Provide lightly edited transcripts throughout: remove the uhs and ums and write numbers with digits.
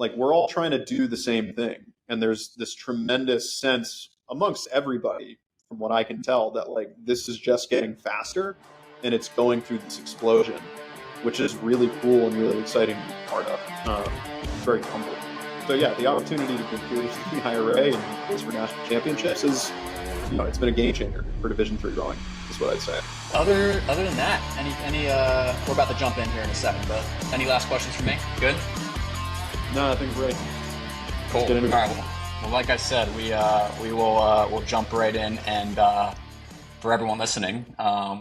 like we're all trying to do the same thing. And there's this tremendous sense amongst everybody, from what I can tell, that like this is just getting faster and it's going through this explosion, which is really cool and really exciting to be part of. Very humbling. So yeah, the opportunity to compete in the IRA and race for national championships is, it's been a game changer for Division III rowing, is what I'd say. Other than that, any we're about to jump in here in a second, but any last questions for me? Good? No, I think we're ready. Cool. All right. Well, like I said, we'll jump right in, and for everyone listening,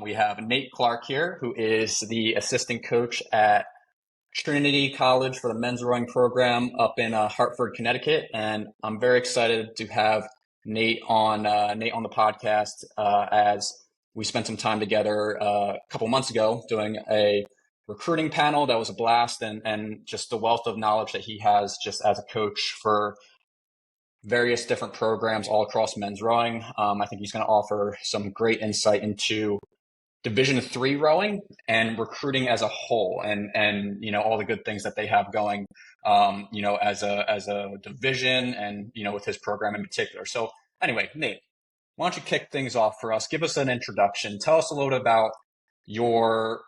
we have Nate Clark here, who is the assistant coach at Trinity College for the men's rowing program up in Hartford, Connecticut, and I'm very excited to have Nate on the podcast as we spent some time together a couple months ago doing a recruiting panel that was a blast, and just the wealth of knowledge that he has just as a coach for various different programs all across men's rowing. I think he's going to offer some great insight into Division III rowing and recruiting as a whole, and all the good things that they have going, as a division, and with his program in particular. So anyway, Nate, why don't you kick things off for us? Give us an introduction. Tell us a little bit about your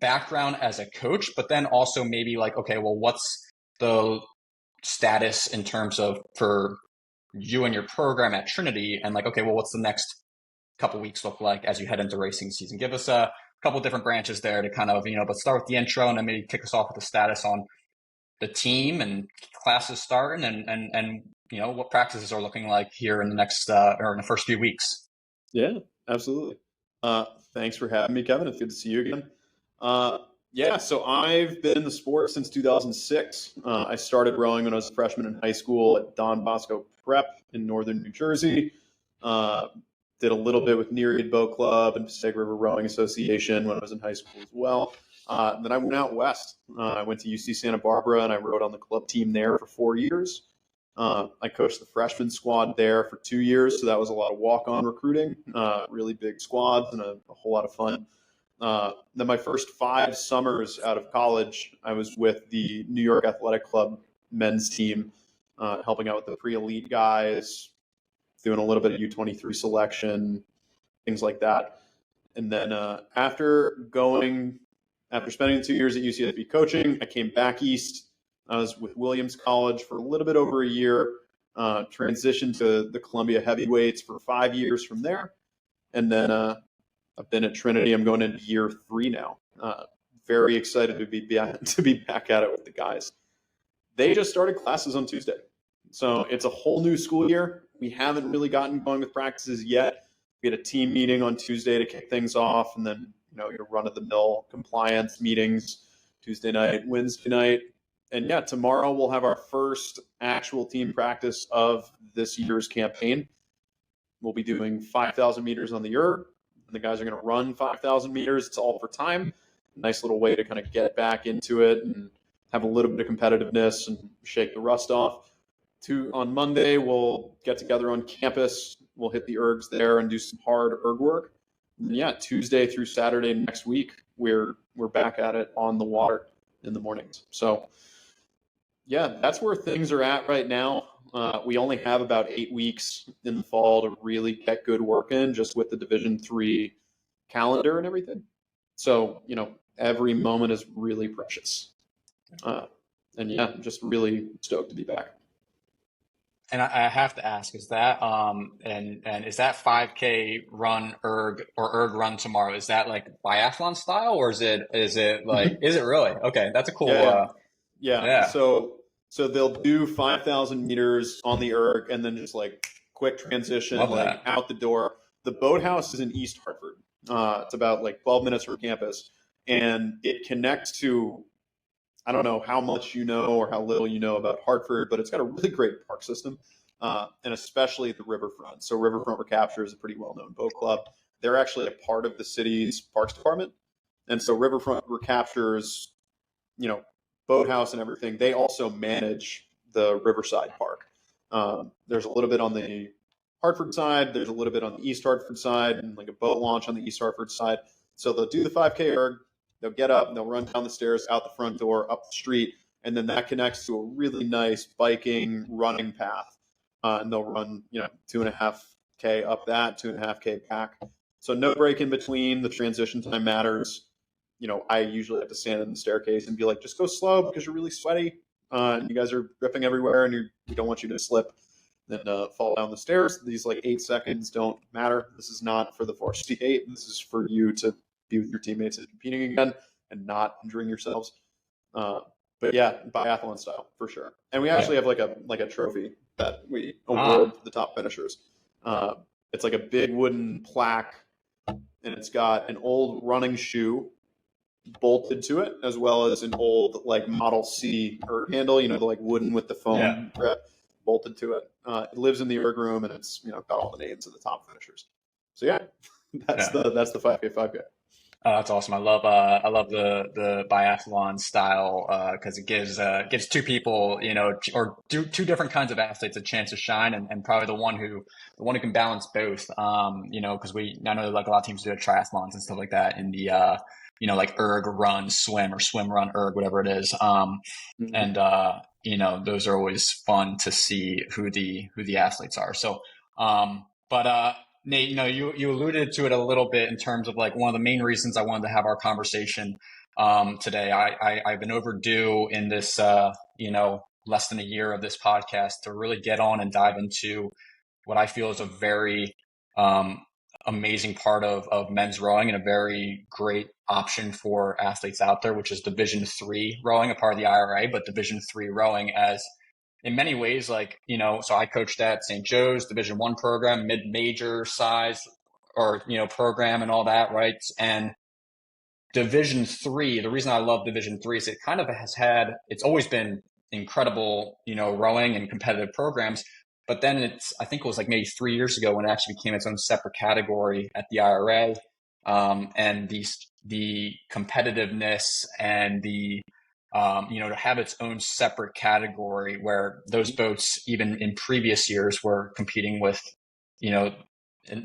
background as a coach, but then also maybe like, okay, well, what's the status in terms of for you and your program at Trinity, and like, okay, well, what's the next couple weeks look like as you head into racing season? Give us a couple different branches there to kind of, but start with the intro and then maybe kick us off with the status on the team and classes starting and what practices are looking like here in the next or in the first few weeks. Yeah, absolutely. Thanks for having me, Kevin. It's good to see you again. So I've been in the sport since 2006. I started rowing when I was a freshman in high school at Don Bosco Prep in northern New Jersey. Did a little bit with Nereid Boat Club and Passaic River Rowing Association when I was in high school as well. Then I went out west. I went to UC Santa Barbara, and I rowed on the club team there for 4 years. I coached the freshman squad there for 2 years, so that was a lot of walk-on recruiting, really big squads, and a whole lot of fun. Then my first 5 summers out of college, I was with the New York Athletic Club men's team, helping out with the pre-elite guys, doing a little bit of U23 selection, things like that. And then after spending 2 years at UCSB coaching, I came back east. I was with Williams College for a little bit over a year, transitioned to the Columbia Heavyweights for 5 years from there. And then I've been at Trinity. I'm going into year 3 now. Very excited to be back at it with the guys. They just started classes on Tuesday. So it's a whole new school year. We haven't really gotten going with practices yet. We had a team meeting on Tuesday to kick things off, and then your run-of-the-mill compliance meetings Tuesday night, Wednesday night. And yeah, tomorrow we'll have our first actual team practice of this year's campaign. We'll be doing 5,000 meters on the erg. The guys are going to run 5,000 meters. It's all for time. Nice little way to kind of get back into it and have a little bit of competitiveness and shake the rust off. On Monday, we'll get together on campus. We'll hit the ergs there and do some hard erg work. And yeah, Tuesday through Saturday next week, we're back at it on the water in the mornings. So yeah, that's where things are at right now. We only have about 8 weeks in the fall to really get good work in, just with the Division III calendar and everything. So, every moment is really precious. And yeah, I'm just really stoked to be back. And I have to ask, is that and is that 5K run erg run tomorrow? Is that like biathlon style, or is it like is it really? Okay, that's a cool. Yeah. So they'll do 5,000 meters on the erg, and then just like quick transition out the door. The boathouse is in East Hartford. It's about like 12 minutes from campus, and it connects to, I don't know how much you know or how little you know about Hartford, but it's got a really great park system, and especially the riverfront. So Riverfront Recapture is a pretty well-known boat club. They're actually a part of the city's parks department. And so Riverfront Recapture's, boathouse and everything, they also manage the Riverside Park. There's a little bit on the Hartford side. There's a little bit on the East Hartford side, and like a boat launch on the East Hartford side. So they'll do the 5K erg. They'll get up and they'll run down the stairs, out the front door, up the street, and then that connects to a really nice biking running path, and they'll run 2.5K up that, 2.5K back. So no break in between. The transition time matters. I usually have to stand in the staircase and be like, just go slow because you're really sweaty, and you guys are dripping everywhere, and we don't want you to slip, then fall down the stairs. These 8 seconds don't matter. This is not for the varsity 8. This is for you to be with your teammates and competing again and not injuring yourselves. But yeah, biathlon style for sure. And we actually have like a trophy that we award the top finishers. It's like a big wooden plaque, and it's got an old running shoe bolted to it, as well as an old Model C erg handle, the wooden with the foam grip bolted to it. It lives in the erg room, and it's got all the names of the top finishers. So yeah, that's the 5K 5K. Oh, that's awesome. I love the biathlon style because it gives two people, or two different kinds of athletes a chance to shine, and probably the one who can balance both. Because I know a lot of teams do triathlons and stuff like that in the erg run swim or swim run erg, whatever it is. And those are always fun to see who the athletes are. So Nate, you alluded to it a little bit in terms of one of the main reasons I wanted to have our conversation today. I've been overdue in this, less than a year of this podcast to really get on and dive into what I feel is a very amazing part of men's rowing and a very great option for athletes out there, which is Division III rowing, a part of the IRA, but Division III rowing as in many ways, so I coached at St. Joe's Division I program, mid-major size or, program and all that, right? And Division III, the reason I love Division III is it kind of it's always been incredible, rowing and competitive programs. But then I think it was maybe 3 years ago when it actually became its own separate category at the IRA. And the competitiveness and to have its own separate category where those boats, even in previous years, were competing with, in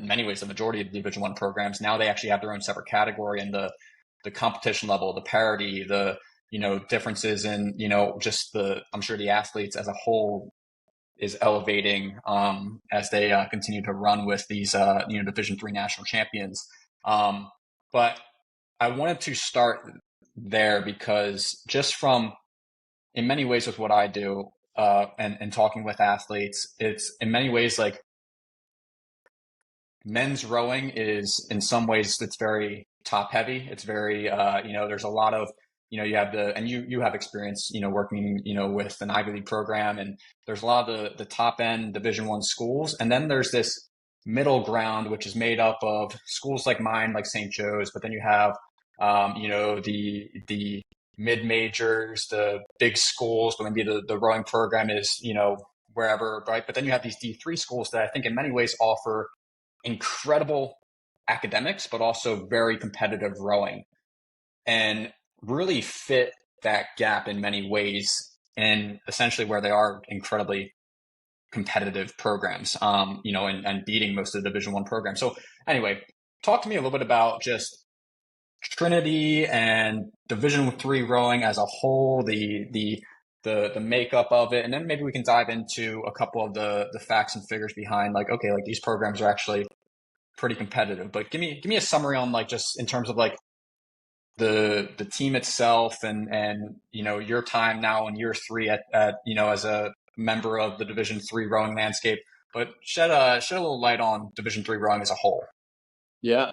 many ways, the majority of Division I programs. Now they actually have their own separate category, and the competition level, the parity, the, differences in, I'm sure the athletes as a whole is elevating as they continue to run with these, Division III national champions. But I wanted to start there because just from, in many ways with what I do and talking with athletes, it's in many ways men's rowing is in some ways it's very top heavy. It's very, there's a lot of, you have you have experience, working, with an Ivy League program, and there's a lot of the top end Division I schools. And then there's this middle ground, which is made up of schools like mine, like St. Joe's, but then you have, the mid majors, the big schools, but maybe the rowing program is, wherever, right? But then you have these D3 schools that I think in many ways offer incredible academics, but also very competitive rowing, and really fit that gap in many ways, and essentially where they are incredibly competitive programs, and beating most of the Division I programs. So anyway, talk to me a little bit about just Trinity and Division III rowing as a whole, the makeup of it, and then maybe we can dive into a couple of the facts and figures behind these programs are actually pretty competitive. But give me a summary on just in terms of the team itself and your time now in year 3 at as a member of the Division III rowing landscape, but shed a little light on Division III rowing as a whole. Yeah.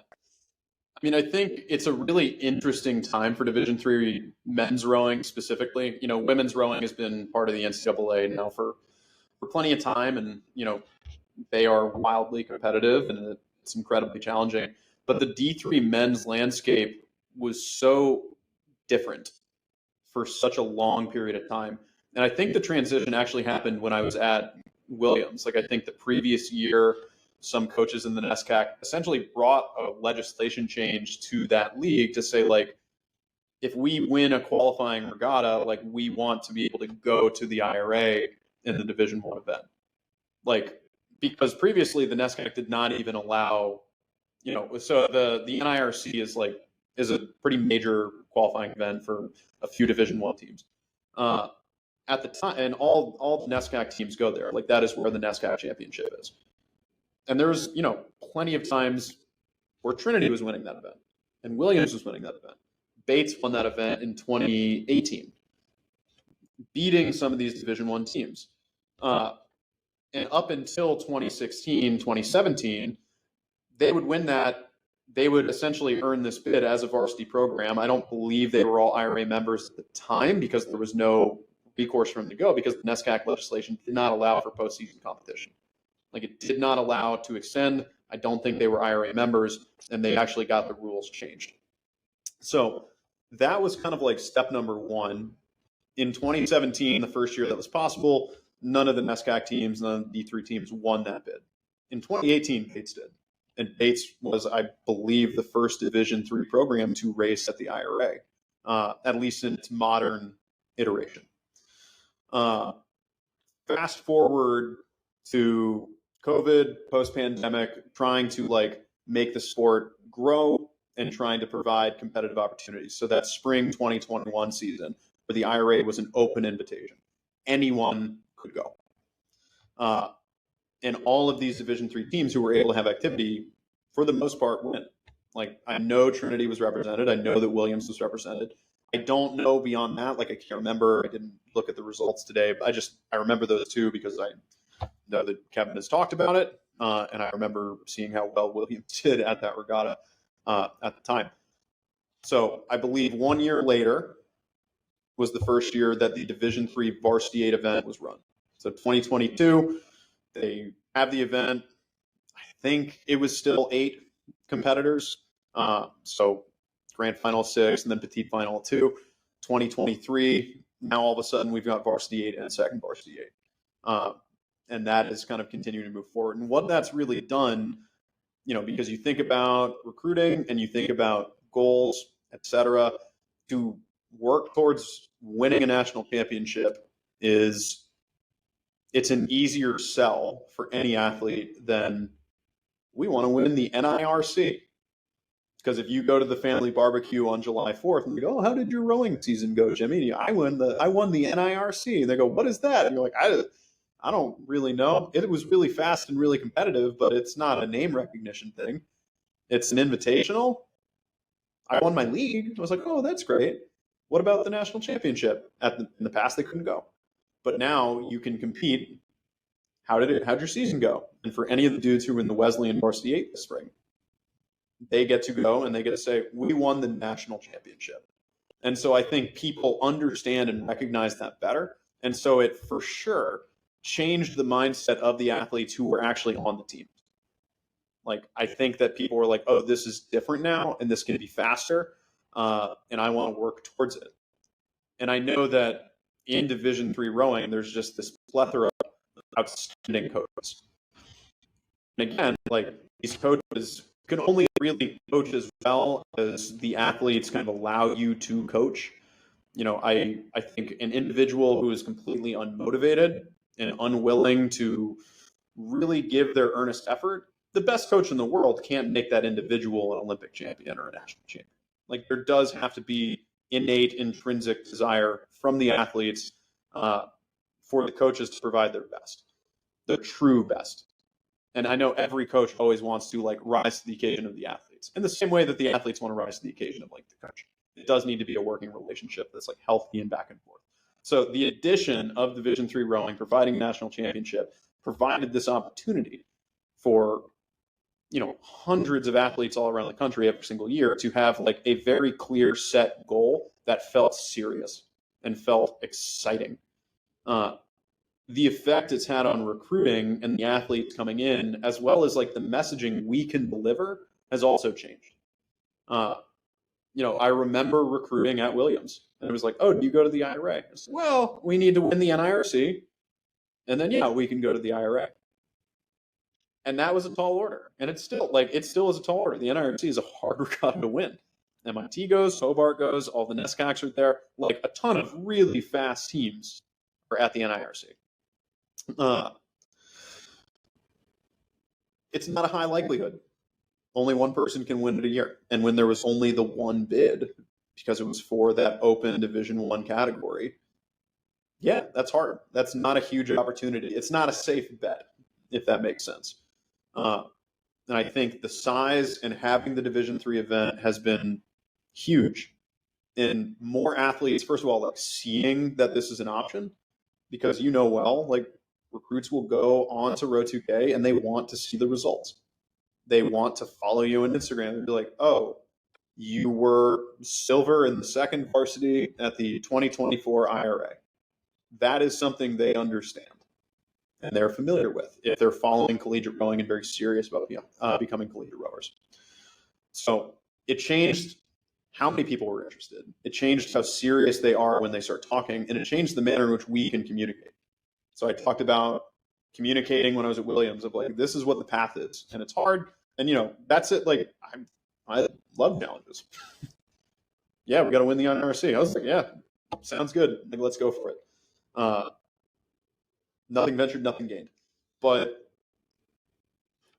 I think it's a really interesting time for Division III men's rowing specifically. Women's rowing has been part of the NCAA now for plenty of time, and they are wildly competitive and it's incredibly challenging. But the D3 men's landscape was so different for such a long period of time. And I think the transition actually happened when I was at Williams. I think the previous year, some coaches in the NESCAC essentially brought a legislation change to that league to say, if we win a qualifying regatta, we want to be able to go to the IRA in the Division I event. Because previously the NESCAC did not even allow, so the NIRC is a pretty major qualifying event for a few Division I teams. at the time, and all the NESCAC teams go there. Like that is where the NESCAC championship is. And there's, plenty of times where Trinity was winning that event and Williams was winning that event. Bates won that event in 2018, beating some of these Division I teams. And up until 2016, 2017, they would win that. They would essentially earn this bid as a varsity program. I don't believe they were all IRA members at the time because there was no recourse for them to go because the NESCAC legislation did not allow for postseason competition. Like it did not allow to extend. I don't think they were IRA members, and they actually got the rules changed. So that was kind of like step number one. In 2017, the first year that was possible, none of the NESCAC teams, none of the D3 teams won that bid. In 2018, Bates did. And Bates was, I believe, the first Division III program to race at the IRA, at least in its modern iteration. Fast forward to COVID, post-pandemic, trying to make the sport grow and trying to provide competitive opportunities. So that spring 2021 season, where the IRA was an open invitation, anyone could go. And all of these Division III teams who were able to have activity, for the most part, win. Like I know Trinity was represented. I know that Williams was represented. I don't know beyond that. Like I can't remember. I didn't look at the results today, but I remember those two because I know that Kevin has talked about it, and I remember seeing how well Williams did at that regatta at the time. So I believe 1 year later was the first year that the Division III Varsity 8 event was run. So 2022, they have the event. I think it was still 8 competitors. So grand final 6 and then petite final 2. 2023, now all of a sudden we've got varsity 8 and second varsity 8. And that is kind of continuing to move forward. And what that's really done, because you think about recruiting and you think about goals, et cetera, to work towards winning a national championship it's an easier sell for any athlete than we want to win the NIRC. Because if you go to the family barbecue on July 4th and you go, oh, how did your rowing season go, Jimmy? I won the NIRC. And they go, what is that? And you're like, I don't really know. It was really fast and really competitive, but it's not a name recognition thing. It's an invitational. I won my league. I was like, oh, that's great. What about the national championship? In the past, they couldn't go. But now you can compete. How'd your season go? And for any of the dudes who were in the Wesleyan Varsity 8 this spring, they get to go and they get to say, we won the national championship. And so I think people understand and recognize that better. And so it for sure changed the mindset of the athletes who were actually on the team. Like, I think that people were like, oh, this is different now and this can be faster. And I want to work towards it. And I know that in Division III rowing, there's just this plethora of outstanding coaches. And again, these coaches can only really coach as well as the athletes kind of allow you to coach. I think an individual who is completely unmotivated and unwilling to really give their earnest effort, the best coach in the world can't make that individual an Olympic champion or a national champion. There does have to be innate, intrinsic desire from the athletes for the coaches to provide their best, the true best. And I know every coach always wants to rise to the occasion of the athletes in the same way that the athletes want to rise to the occasion of the coach. It does need to be a working relationship that's healthy and back and forth. So the addition of Division III rowing, providing a national championship, provided this opportunity for hundreds of athletes all around the country every single year to have a very clear set goal that felt serious and felt exciting. The effect it's had on recruiting and the athletes coming in, as well as the messaging we can deliver, has also changed. I remember recruiting at Williams, and it was oh, do you go to the IRA? I said, well, we need to win the NIRC, and then we can go to the IRA. And that was a tall order, and it still is a tall order. The NIRC is a hard regatta to win. MIT goes, Hobart goes, all the NESCACs are there. A ton of really fast teams are at the NIRC. It's not a high likelihood. Only one person can win it a year. And when there was only the one bid, because it was for that open Division I category, Yeah, that's hard. That's not a huge opportunity. It's not a safe bet, if that makes sense. Uh, and I think the size and having the Division III event has been huge in more athletes. First of all, like seeing that this is an option, because well, like recruits will go on to Row 2K and they want to see the results. They want to follow you on Instagram and be like, oh, you were silver in the second varsity at the 2024 IRA. That is something they understand and they're familiar with if they're following collegiate rowing and very serious about becoming collegiate rowers. So it changed how many people were interested. It changed how serious they are when they start talking, and it changed the manner in which we can communicate. So I talked about communicating when I was at Williams of like, this is what the path is, and it's hard. And that's it. Like I love challenges. Yeah, we got to win the IRC. I was like, yeah, sounds good. Like, let's go for it. Nothing ventured, nothing gained. But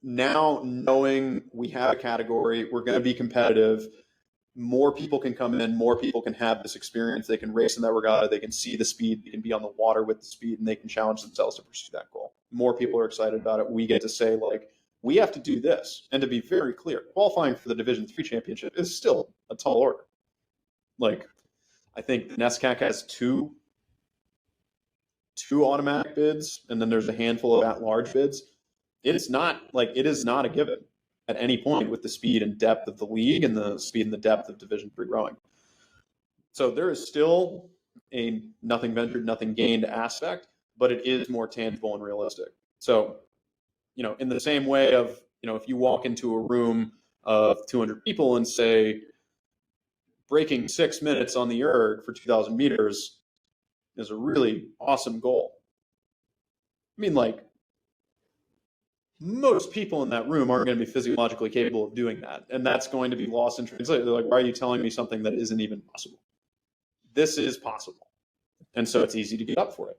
now knowing we have a category, we're going to be competitive. More people can come in, more people can have this experience. They can race in that regatta, they can see the speed, they can be on the water with the speed, and they can challenge themselves to pursue that goal. More people are excited about it. We get to say, like, we have to do this. And to be very clear, qualifying for the Division III championship is still a tall order. Like, I think the NESCAC has two automatic bids, and then there's a handful of at-large bids. It is not a given at any point with the speed and depth of the league and the speed and the depth of Division III rowing. So there is still a nothing ventured, nothing gained aspect, but it is more tangible and realistic. So, in the same way of, if you walk into a room of 200 people and say, breaking 6 minutes on the erg for 2,000 meters is a really awesome goal. I mean, like, most people in that room aren't going to be physiologically capable of doing that. And that's going to be lost in translation. They're like, why are you telling me something that isn't even possible? This is possible. And so it's easy to get up for it.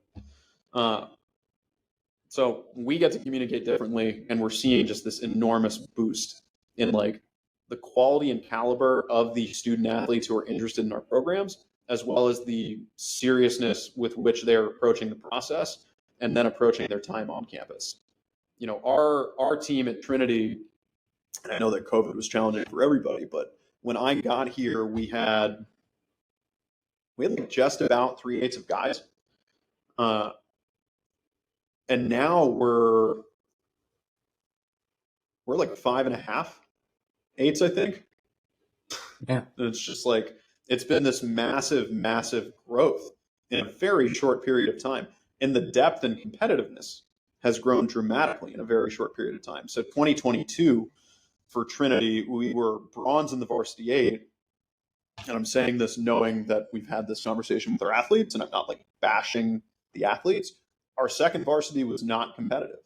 So we get to communicate differently, and we're seeing just this enormous boost in like the quality and caliber of the student athletes who are interested in our programs, as well as the seriousness with which they're approaching the process and then approaching their time on campus. Our team at Trinity, and I know that COVID was challenging for everybody, but when I got here, we had like just about 3/8 of guys. And now we're like 5.5/8, I think. Yeah. And it's just like, it's been this massive, massive growth in a very short period of time. And the depth and competitiveness has grown dramatically in a very short period of time. So 2022 for Trinity, we were bronze in the varsity 8. And I'm saying this knowing that we've had this conversation with our athletes, and I'm not like bashing the athletes. Our second varsity was not competitive.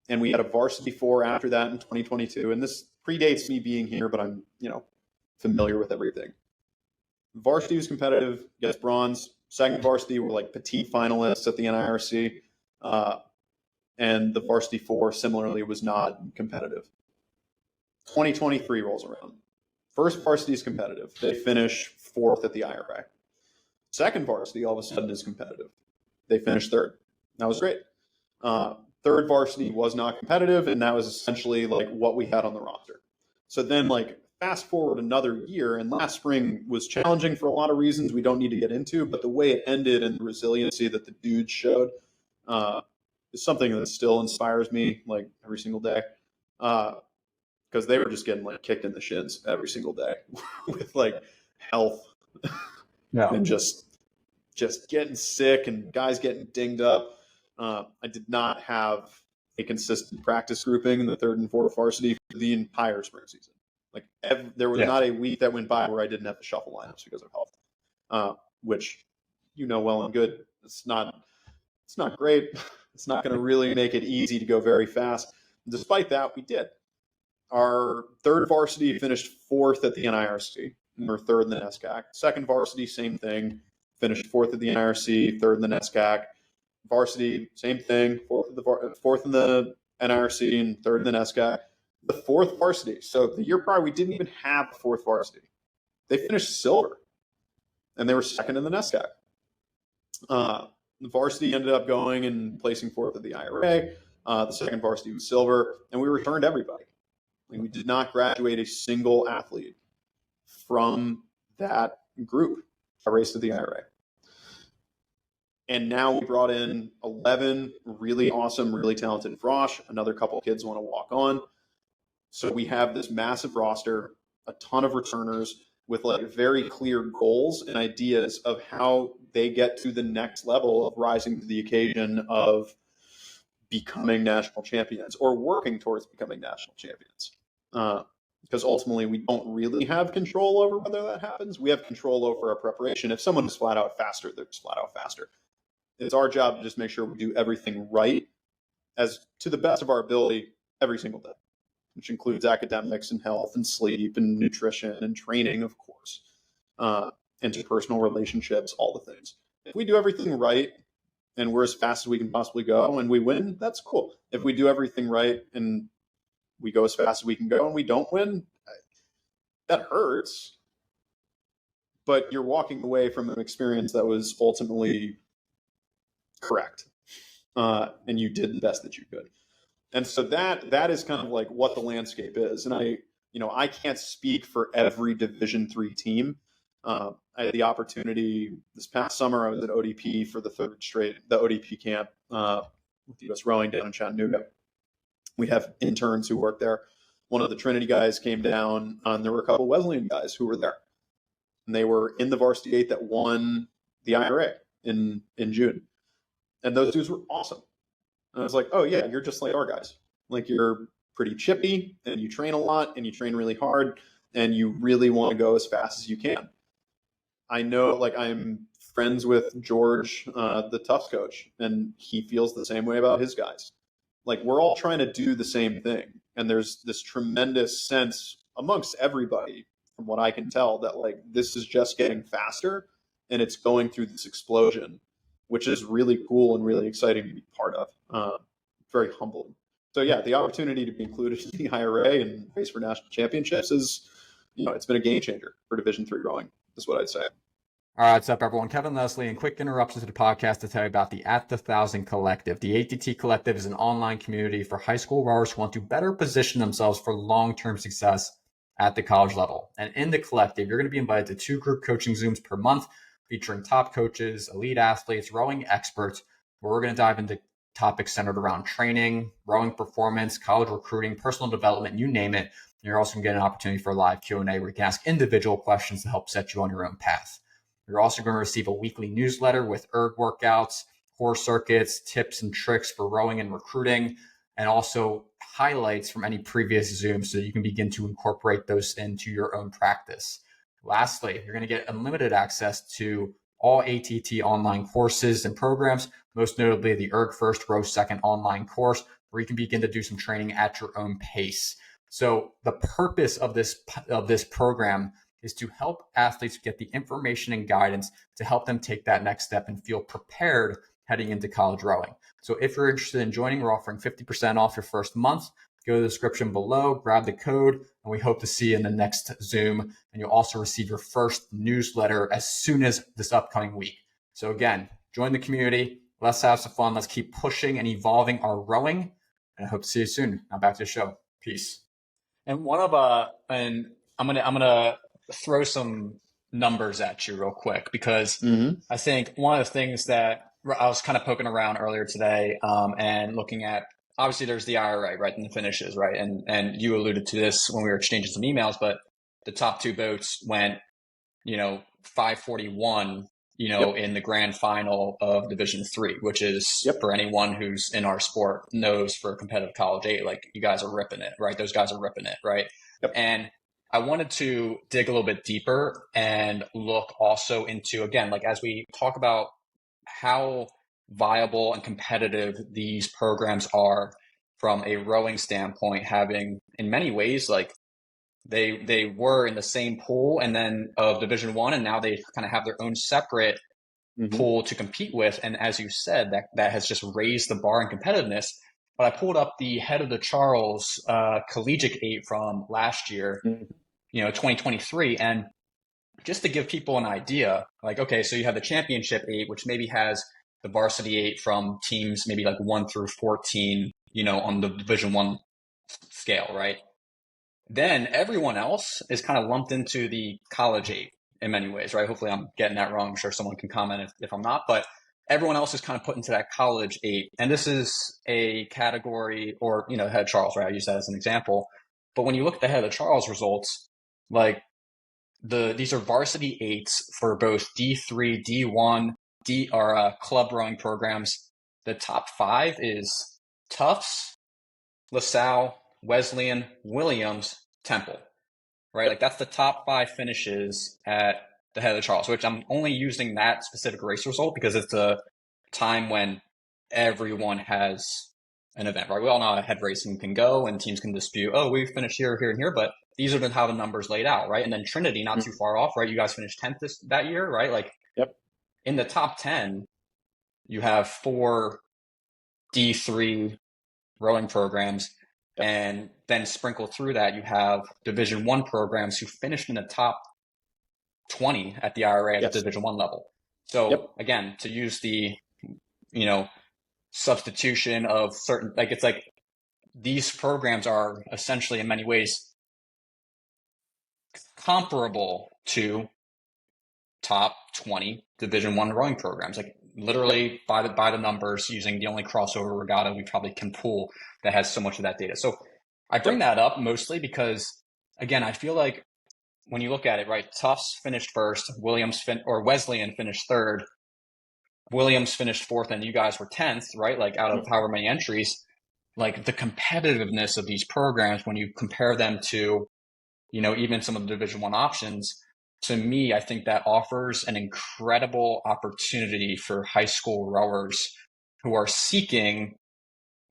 And we had a varsity 4 after that in 2022. And this predates me being here, but I'm, familiar with everything. Varsity was competitive, gets bronze. Second varsity were like petite finalists at the NIRC. And the varsity 4 similarly was not competitive. 2023 rolls around. First varsity is competitive. They finish 4th at the IRA. Second varsity all of a sudden is competitive. They finish 3rd. That was great. Third varsity was not competitive, and that was essentially like what we had on the roster. So then like fast forward another year, and last spring was challenging for a lot of reasons we don't need to get into, but the way it ended and the resiliency that the dudes showed is something that still inspires me like every single day. Because they were just getting like kicked in the shins every single day with like health and just getting sick and guys getting dinged up. I did not have a consistent practice grouping in the 3rd and 4th varsity for the entire spring season. Like there was not a week that went by where I didn't have to shuffle lineups because of health, which well and good. It's not great. It's not going to really make it easy to go very fast. Despite that, we did. Our 3rd varsity finished 4th at the NIRC, and we're 3rd in the NESCAC. Second varsity, same thing, finished 4th at the NIRC, 3rd in the NESCAC. Varsity, same thing, 4th in the NIRC and 3rd in the NESCAC. The 4th varsity, so the year prior, we didn't even have a 4th varsity. They finished silver, and they were 2nd in the NESCAC. The varsity ended up going and placing fourth at the IRA. The second varsity was silver, and we returned everybody. We did not graduate a single athlete from that group that raced to the IRA. And now we brought in 11 really awesome, really talented frosh. Another couple of kids want to walk on. So we have this massive roster, a ton of returners with like very clear goals and ideas of how they get to the next level of rising to the occasion of becoming national champions or working towards becoming national champions. Because ultimately we don't really have control over whether that happens. We have control over our preparation. If someone is flat out faster, they're just flat out faster. It's our job to just make sure we do everything right as to the best of our ability every single day, which includes academics and health and sleep and nutrition and training, of course, interpersonal relationships, all the things. If we do everything right and we're as fast as we can possibly go and we win, that's cool. If we do everything right and we go as fast as we can go and we don't win, that hurts. But you're walking away from an experience that was ultimately correct. And you did the best that you could. And so that is kind of like what the landscape is. And I can't speak for every Division III team. I had the opportunity this past summer. I was at ODP for the ODP camp with US Rowing down in Chattanooga. We have interns who work there. One of the Trinity guys came down, and there were a couple Wesleyan guys who were there. And they were in the varsity 8 that won the IRA in June. And those dudes were awesome. And I was like, oh, yeah, you're just like our guys. Like, you're pretty chippy, and you train a lot, and you train really hard, and you really want to go as fast as you can. I know, like, I'm friends with George, the Tufts coach, and he feels the same way about his guys. Like, we're all trying to do the same thing. And there's this tremendous sense amongst everybody, from what I can tell, that, like, this is just getting faster, and it's going through this explosion, which is really cool and really exciting to be part of. Very humbling. So yeah, the opportunity to be included in the IRA and race for national championships is, it's been a game changer for Division III rowing, is what I'd say. All right, what's up, everyone? Kevin Leslie, and quick interruption to the podcast to tell you about the At the Thousand Collective. The ATT Collective is an online community for high school rowers who want to better position themselves for long-term success at the college level. And in the collective, you're going to be invited to 2 group coaching Zooms per month, featuring top coaches, elite athletes, rowing experts, where we're going to dive into topics centered around training, rowing performance, college recruiting, personal development, you name it. You're also going to get an opportunity for a live Q&A where you can ask individual questions to help set you on your own path. You're also going to receive a weekly newsletter with erg workouts, core circuits, tips and tricks for rowing and recruiting, and also highlights from any previous Zooms so you can begin to incorporate those into your own practice. Lastly, you're going to get unlimited access to all ATT online courses and programs, most notably the Erg First, Row Second online course, where you can begin to do some training at your own pace. So the purpose of this program is to help athletes get the information and guidance to help them take that next step and feel prepared heading into college rowing. So if you're interested in joining, we're offering 50% off your first month. Go to the description below, grab the code, and we hope to see you in the next Zoom. And you'll also receive your first newsletter as soon as this upcoming week. So again, join the community. Let's have some fun. Let's keep pushing and evolving our rowing. And I hope to see you soon. Now back to the show. Peace. And and I'm gonna throw some numbers at you real quick, because I think one of the things that I was kind of poking around earlier today and looking at, obviously there's the IRA, right, and the finishes, right? And you alluded to this when we were exchanging some emails, but the top 2 boats went, 541, in the grand final of Division III, which is, for anyone who's in our sport knows, for competitive college 8, like, you guys are ripping it, right? Those guys are ripping it, right? Yep. And I wanted to dig a little bit deeper and look also into, again, like, as we talk about how viable and competitive these programs are from a rowing standpoint, having in many ways, like, they were in the same pool and then of Division I, and now they kind of have their own separate pool to compete with. And as you said, that has just raised the bar in competitiveness. But I pulled up the head of the Charles Collegiate 8 from last year, 2023, and just to give people an idea, like, okay, so you have the championship 8, which maybe has the varsity 8 from teams maybe like 1 through 14, on the Division 1 scale, right? Then everyone else is kind of lumped into the college 8 in many ways, right? Hopefully I'm getting that wrong. I'm sure someone can comment if I'm not, but everyone else is kind of put into that college 8. And this is a category, or, Head of Charles, right? I use that as an example. But when you look at the Head of Charles results, like these are varsity 8s for both D3, D1, club rowing programs. The top 5 is Tufts, LaSalle, Wesleyan, Williams, Temple, right? Like that's the top 5 finishes at the Head of Charles, which I'm only using that specific race result because it's a time when everyone has an event, right? We all know how head racing can go and teams can dispute, oh, we finished here, here, and here, but these are how the numbers laid out, right? And then Trinity, not too far off, right? You guys finished 10th that year, right? Like, yep. In the top 10, you have 4 D3 rowing programs. Yep. And then sprinkle through that, you have Division 1 programs who finished in the top 20 at the IRA at the Division 1 level. So again, to use the, substitution of certain, like it's like these programs are essentially in many ways comparable to top 20 Division 1 rowing programs, like literally by the numbers, using the only crossover regatta we probably can pull that has so much of that data. So I bring that up mostly because, again, I feel like when you look at it, right, Tufts finished first, Wesleyan finished third, Williams finished fourth, and you guys were 10th, right? Like out of however many entries, like the competitiveness of these programs, when you compare them to, even some of the Division 1 options, to me, I think that offers an incredible opportunity for high school rowers who are seeking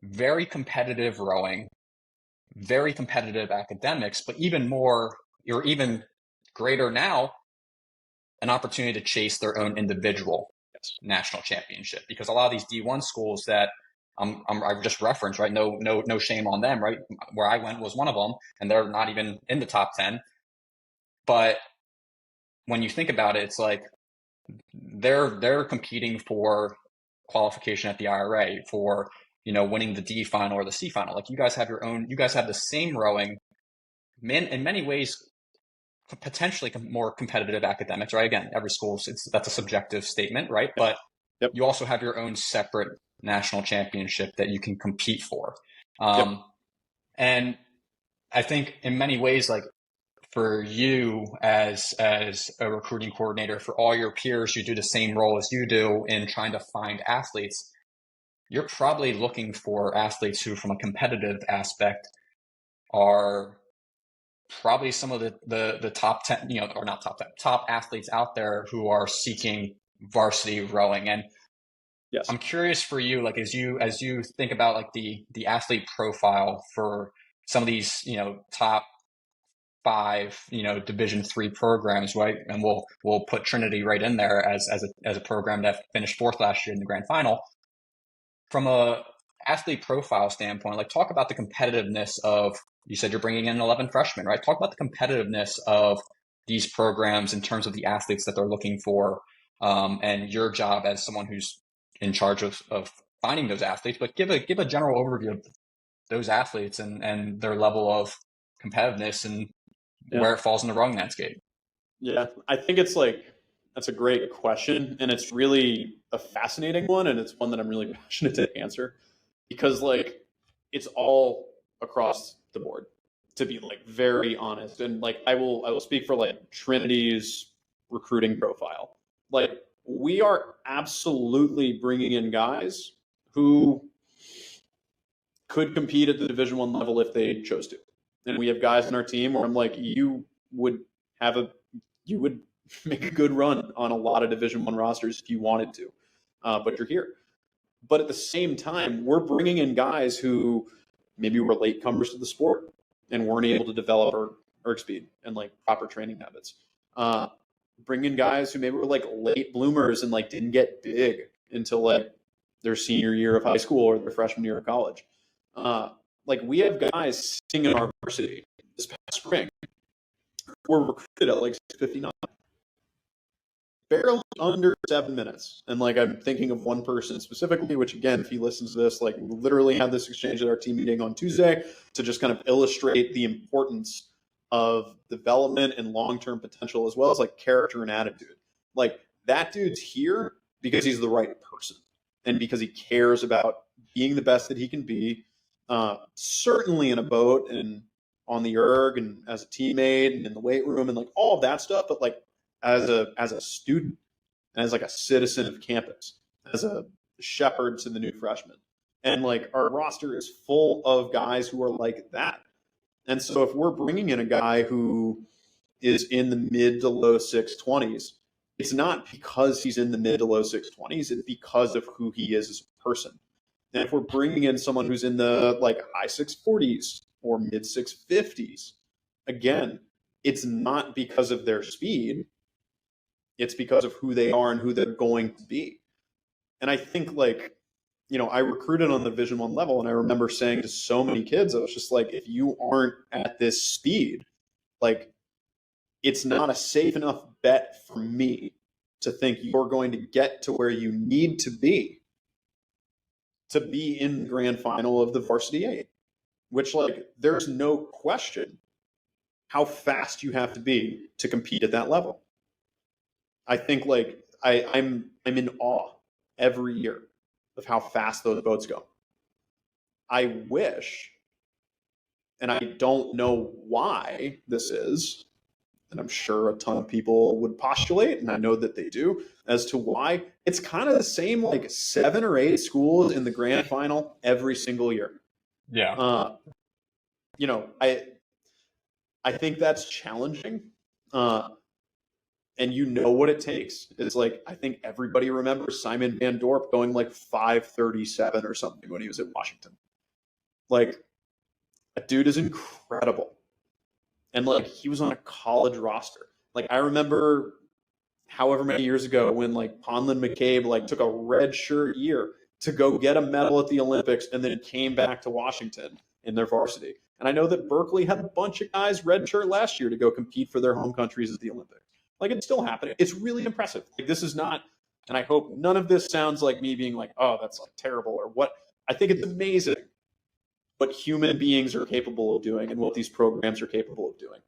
very competitive rowing, very competitive academics, but even more, or even greater now, an opportunity to chase their own individual national championship. Because a lot of these D1 schools that I've just referenced, right? No shame on them, right? Where I went was one of them, and they're not even in the top 10. But when you think about it, it's like they're competing for qualification at the IRA, for winning the D final or the C final. Like you guys have the same rowing, in many ways potentially more competitive academics, right? Again, every school, that's a subjective statement, right? But you also have your own separate national championship that you can compete for. And I think in many ways, like for you as a recruiting coordinator, for all your peers who do the same role as you do in trying to find athletes, you're probably looking for athletes who, from a competitive aspect, are probably some of the top 10, or not top 10, top athletes out there who are seeking varsity rowing. And I'm curious for you, like as you think about like the athlete profile for some of these, top 5, Division 3 programs, right? And we'll put Trinity right in there as a program that finished 4th last year in the grand final. From a athlete profile standpoint, like talk about the competitiveness of, you said you're bringing in 11 freshmen, right? Talk about the competitiveness of these programs in terms of the athletes that they're looking for, and your job as someone who's in charge of finding those athletes. But give a general overview of those athletes and their level of competitiveness and where it falls in the rowing landscape. Yeah, I think that's a great question, and it's really a fascinating one, and it's one that I'm really passionate to answer because like it's all across the board, to be like very honest. And like I will speak for like Trinity's recruiting profile. Like we are absolutely bringing in guys who could compete at the Division 1 level if they chose to. And we have guys in our team where I'm like, you would make a good run on a lot of Division 1 rosters if you wanted to, but you're here. But at the same time, we're bringing in guys who maybe were latecomers to the sport and weren't able to develop our erg speed and like proper training habits. Bring in guys who maybe were like late bloomers and like didn't get big until like their senior year of high school or their freshman year of college. Like we have guys sitting in our varsity this past spring who were recruited at like 659. barely under 7 minutes. And like, I'm thinking of one person specifically, which again, if he listens to this, like we literally had this exchange at our team meeting on Tuesday to just kind of illustrate the importance of development and long-term potential, as well as like character and attitude. Like that dude's here because he's the right person and because he cares about being the best that he can be, certainly in a boat and on the erg and as a teammate and in the weight room and like all of that stuff, but like as a student and as like a citizen of campus, as a shepherd to the new freshmen. And like our roster is full of guys who are like that. And so if we're bringing in a guy who is in the mid to low 620s, it's not because he's in the mid to low 620s, it's because of who he is as a person. And if we're bringing in someone who's in the like high 640s or mid 650s, again, it's not because of their speed. It's because of who they are and who they're going to be. And I think like, I recruited on the Division I level, and I remember saying to so many kids, I was just like, if you aren't at this speed, like it's not a safe enough bet for me to think you're going to get to where you need to be in the grand final of the varsity 8, which like there's no question how fast you have to be to compete at that level. I think like I'm in awe every year of how fast those boats go. I wish, and I don't know why this is, and I'm sure a ton of people would postulate, and I know that they do, as to why it's kind of the same like 7 or 8 schools in the grand final every single year. Yeah. I think that's challenging. And you know what it takes. It's like, I think everybody remembers Simon Van Dorp going like 5:37 or something when he was at Washington. Like, that dude is incredible. And like, he was on a college roster. Like, I remember however many years ago when like Ponlin McCabe like took a red shirt year to go get a medal at the Olympics and then came back to Washington in their varsity. And I know that Berkeley had a bunch of guys red shirt last year to go compete for their home countries at the Olympics. Like, it's still happening. It's really impressive. Like, this is not, and I hope none of this sounds like me being like, oh, that's like terrible or what. I think it's amazing what human beings are capable of doing and what these programs are capable of doing.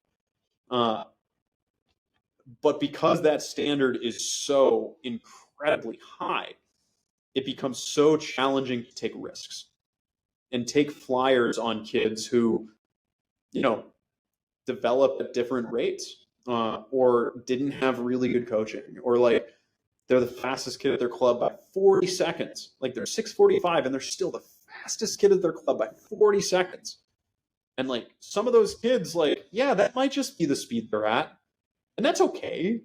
But because that standard is so incredibly high, it becomes so challenging to take risks and take flyers on kids who, develop at different rates. Or didn't have really good coaching, or like they're the fastest kid at their club by 40 seconds. Like they're 6:45 and they're still the fastest kid at their club by 40 seconds. And like some of those kids, like, yeah, that might just be the speed they're at. And that's okay.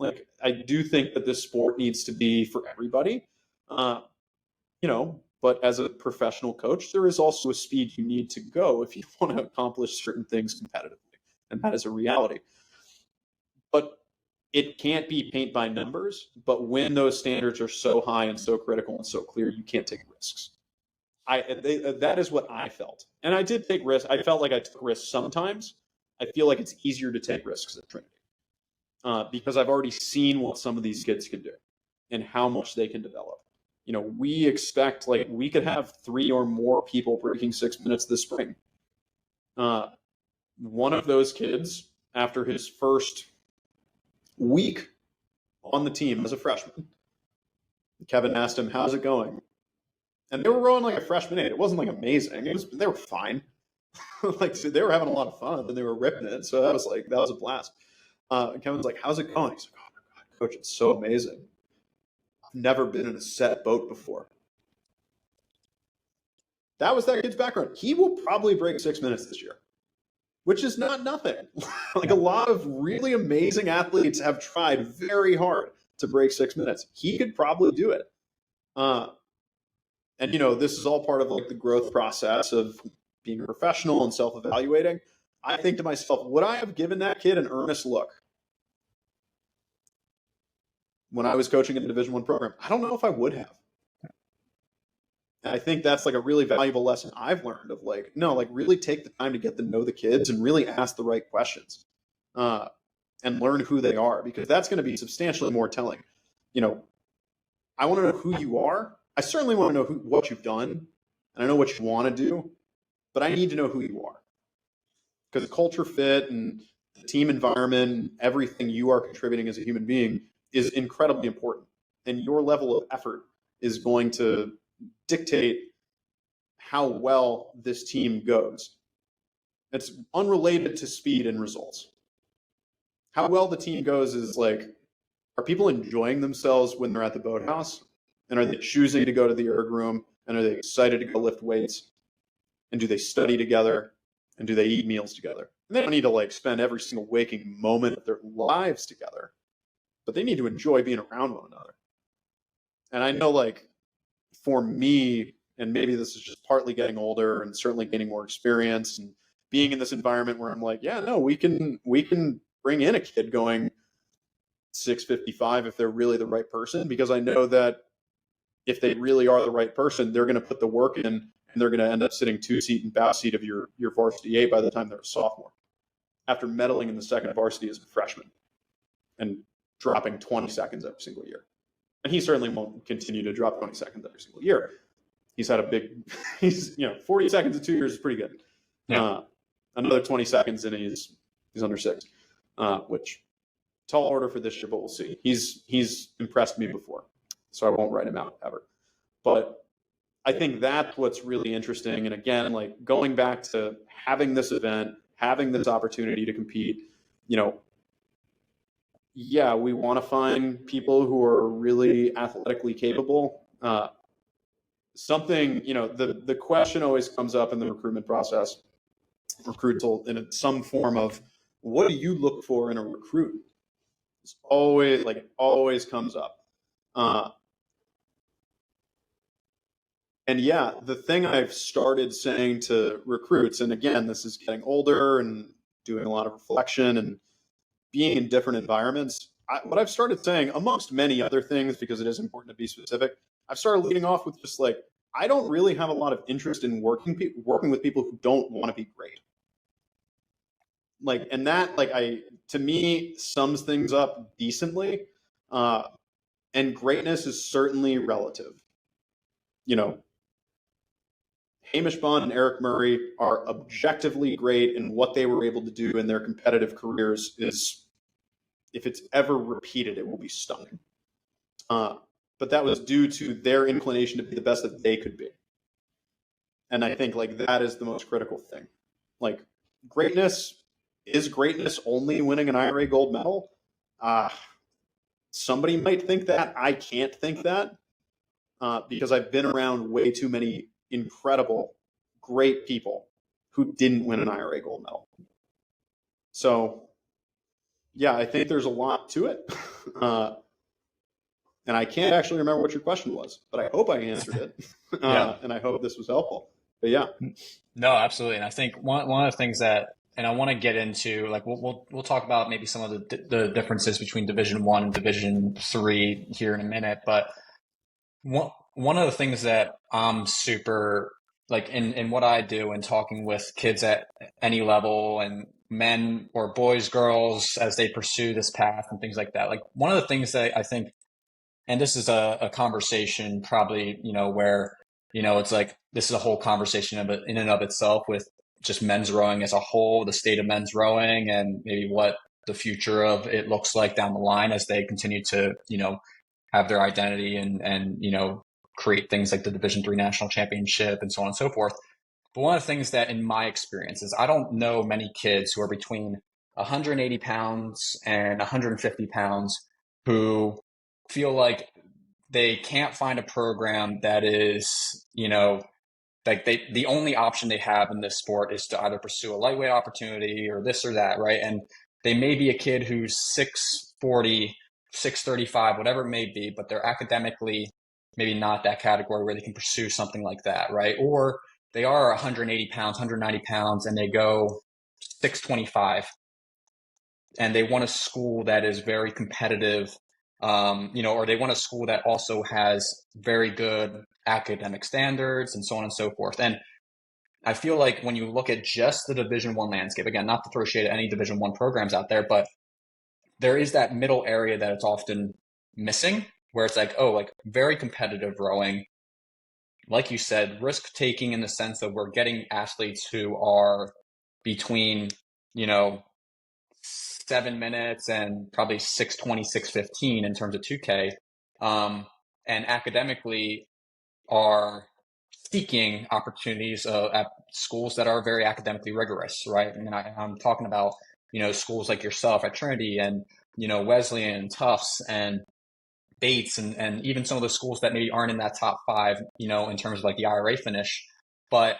Like, I do think that this sport needs to be for everybody. But as a professional coach, there is also a speed you need to go if you want to accomplish certain things competitively. And that is a reality. But it can't be paint by numbers. But when those standards are so high and so critical and so clear, you can't take risks. That is what I felt. And I did take risks. I felt like I took risks sometimes. I feel like it's easier to take risks at Trinity because I've already seen what some of these kids can do and how much they can develop. We expect like we could have 3 or more people breaking 6 minutes this spring. One of those kids, after his first week on the team as a freshman, Kevin asked him, how's it going? And they were rowing like a freshman 8. It wasn't like amazing. They were fine. Like, so they were having a lot of fun and they were ripping it. So that was a blast. Kevin's like, how's it going? He's like, oh my God, coach, it's so amazing. I've never been in a set boat before. That was that kid's background. He will probably break 6 minutes this year, which is not nothing. Like, a lot of really amazing athletes have tried very hard to break 6 minutes. He could probably do it. And, this is all part of like the growth process of being a professional and self-evaluating. I think to myself, would I have given that kid an earnest look when I was coaching in the Division I program? I don't know if I would have. And I think that's like a really valuable lesson I've learned of like, no, like really take the time to get to know the kids and really ask the right questions. and learn who they are, because that's going to be substantially more telling. You know, I want to know who you are. I certainly want to know what you've done, and I know what you want to do, but I need to know who you are, because the culture fit and the team environment and everything you are contributing as a human being is incredibly important. And your level of effort is going to dictate how well this team goes. It's unrelated to speed and results. How well the team goes is like, are people enjoying themselves when they're at the boathouse? And are they choosing to go to the erg room? And are they excited to go lift weights? And do they study together? And do they eat meals together? And they don't need to like spend every single waking moment of their lives together, but they need to enjoy being around one another. And I know, like, for me, and maybe this is just partly getting older and certainly gaining more experience and being in this environment where I'm like, yeah, no, we can bring in a kid going 655 if they're really the right person, because I know that if they really are the right person, they're going to put the work in, and they're going to end up sitting 2-seat and bow seat of your varsity A by the time they're a sophomore, after meddling in the second varsity as a freshman and dropping 20 seconds every single year. And he certainly won't continue to drop 20 seconds every single year. He's had a big, 40 seconds in 2 years is pretty good. Yeah. Another 20 seconds and he's under 6, which tall order for this year, but we'll see. He's impressed me before, so I won't write him out ever. But I think that's what's really interesting. And again, like, going back to having this event, having this opportunity to compete, yeah, we want to find people who are really athletically capable. The question always comes up in the recruitment process. Recruits will, in some form of, what do you look for in a recruit? It's always, like, it always comes up. And yeah, the thing I've started saying to recruits, and again, this is getting older and doing a lot of reflection and being in different environments, what I've started saying, amongst many other things, because it is important to be specific, I've started leading off with just like, I don't really have a lot of interest in working with people who don't want to be great. Like, and that, like, to me, sums things up decently. And greatness is certainly relative. Hamish Bond and Eric Murray are objectively great, and what they were able to do in their competitive careers is, if it's ever repeated, it will be stunning. But that was due to their inclination to be the best that they could be. And I think, like, that is the most critical thing. Like, greatness only winning an IRA gold medal? Somebody might think that. I can't think that, because I've been around way too many incredible, great people who didn't win an IRA gold medal. So, yeah, I think there's a lot to it. And I can't actually remember what your question was, but I hope I answered it. And I hope this was helpful. But yeah. No, absolutely. And I think one of the things that, and I want to get into, like, we'll talk about maybe some of the differences between Division I and Division III here in a minute. But one of the things that I'm super, like, in what I do and talking with kids at any level, and men or boys, girls, as they pursue this path and things like that, like, one of the things that I think, and this is a conversation probably, where, it's like, this is a whole conversation of it in and of itself, with just men's rowing as a whole, the state of men's rowing, and maybe what the future of it looks like down the line as they continue to, have their identity and create things like the Division III National Championship and so on and so forth. But one of the things that, in my experience, is I don't know many kids who are between 180 pounds and 150 pounds who feel like they can't find a program that is, like, the only option they have in this sport is to either pursue a lightweight opportunity or this or that, right? And they may be a kid who's 640, 635, whatever it may be, but they're academically maybe not that category where they can pursue something like that, right? Or they are 180 pounds, 190 pounds, and they go 625, and they want a school that is very competitive, or they want a school that also has very good academic standards and so on and so forth. And I feel like when you look at just the Division I landscape, again, not to throw shade at any Division I programs out there, but there is that middle area that it's often missing, where it's like, oh, like very competitive rowing, like you said, risk taking in the sense that we're getting athletes who are between, you know, 7 minutes and probably 6:20, 6:15 in terms of 2K, and academically are seeking opportunities at schools that are very academically rigorous, right? I mean, I'm talking about, schools like yourself at Trinity and, Wesleyan and Tufts and Bates and even some of the schools that maybe aren't in that top five, in terms of like the IRA finish. But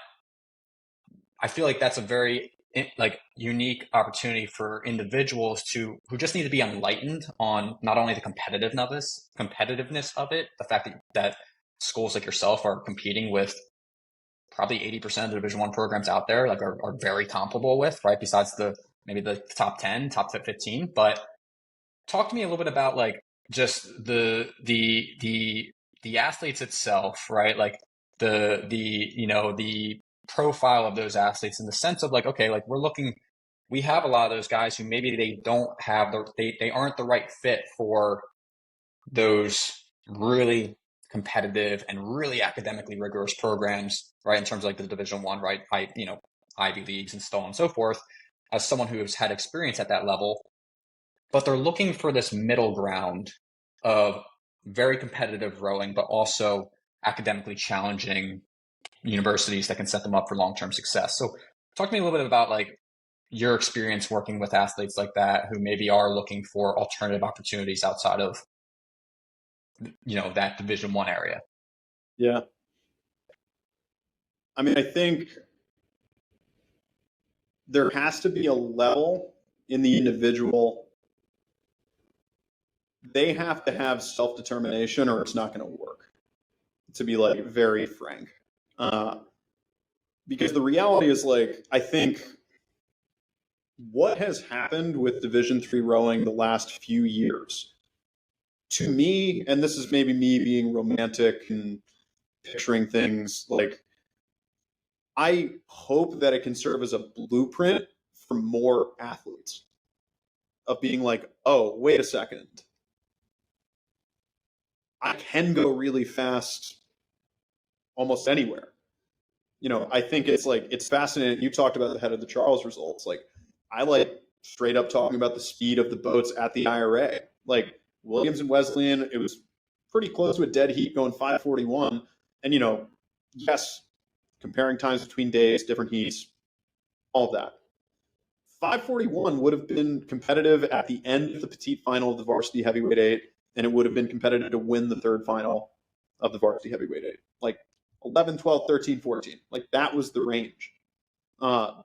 I feel like that's a very like unique opportunity for individuals who just need to be enlightened on not only the competitiveness of it, the fact that schools like yourself are competing with probably 80% of the Division One programs out there, like are very comparable with, right? Besides maybe the top 10, top 15. But talk to me a little bit about like just the athletes itself, right? Like the profile of those athletes in the sense of like, okay, like we have a lot of those guys who maybe they don't have they aren't the right fit for those really competitive and really academically rigorous programs, right? In terms of like the Division One, right? Ivy Leagues and so on and so forth. As someone who has had experience at that level, but they're looking for this middle ground of very competitive rowing, but also academically challenging universities that can set them up for long-term success. So talk to me a little bit about like your experience working with athletes like that who maybe are looking for alternative opportunities outside of that Division One area. Yeah. I mean, I think there has to be a level in the individual. They have to have self-determination or it's not going to work, to be like very frank. Because the reality is like, I think what has happened with Division III rowing the last few years, to me, and this is maybe me being romantic and picturing things, like I hope that it can serve as a blueprint for more athletes of being like, oh, wait a second. I can go really fast almost anywhere. I think it's fascinating. You talked about the head of the Charles results. Like, I like straight up talking about the speed of the boats at the IRA. Like, Williams and Wesleyan, it was pretty close to a dead heat going 5:41. And, yes, comparing times between days, different heats, all of that. 5:41 would have been competitive at the end of the petite final of the varsity heavyweight 8, and it would have been competitive to win the third final of the varsity heavyweight 8. Like 11, 12, 13, 14. Like that was the range. I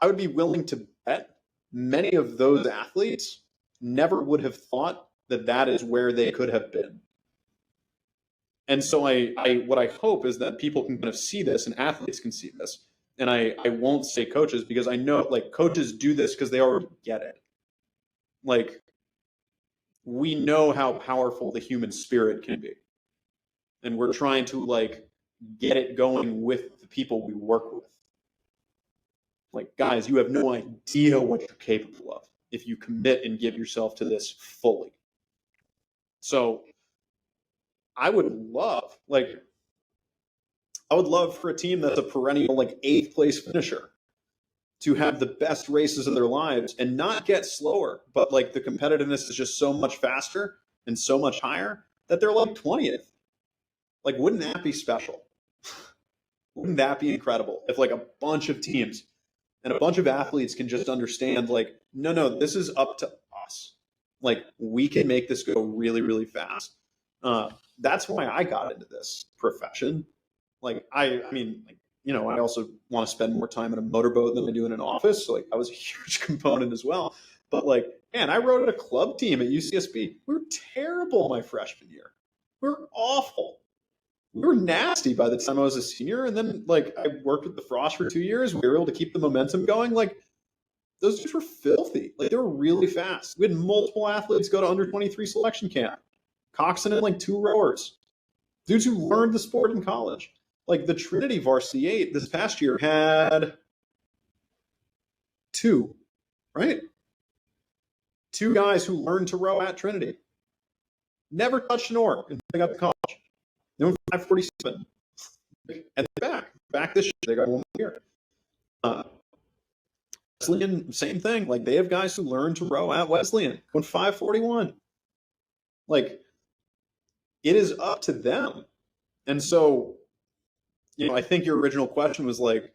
would be willing to bet many of those athletes never would have thought that is where they could have been. And so what I hope is that people can kind of see this and athletes can see this. And I won't say coaches because I know like coaches do this because they already get it. Like we know how powerful the human spirit can be. And we're trying to like get it going with the people we work with. Like, guys, you have no idea what you're capable of if you commit and give yourself to this fully. So I would love for a team that's a perennial like 8th place finisher to have the best races of their lives and not get slower, but like the competitiveness is just so much faster and so much higher that they're like 20th. Like, wouldn't that be special? Wouldn't that be incredible if like a bunch of teams and a bunch of athletes can just understand like, no, this is up to us. Like, we can make this go really, really fast. That's why I got into this profession. Like, I mean, like, I also want to spend more time in a motorboat than I do in an office. So, like, that was a huge component as well. But, like, man, I rode at a club team at UCSB. We were terrible my freshman year. We were awful. We were nasty by the time I was a senior. And then, like, I worked with the Frost for 2 years. We were able to keep the momentum going. Like, those dudes were filthy. Like, they were really fast. We had multiple athletes go to under 23 selection camp. Coxon and, like, 2 rowers. Dudes who learned the sport in college. Like, the Trinity Varsity 8 this past year had 2, right? Two guys who learned to row at Trinity. Never touched an oar until they got to college. They went 547. And they're back this year. They got 1 more year. Wesleyan, same thing. Like, they have guys who learn to row at Wesleyan, going 541. Like, it is up to them. And so, I think your original question was like,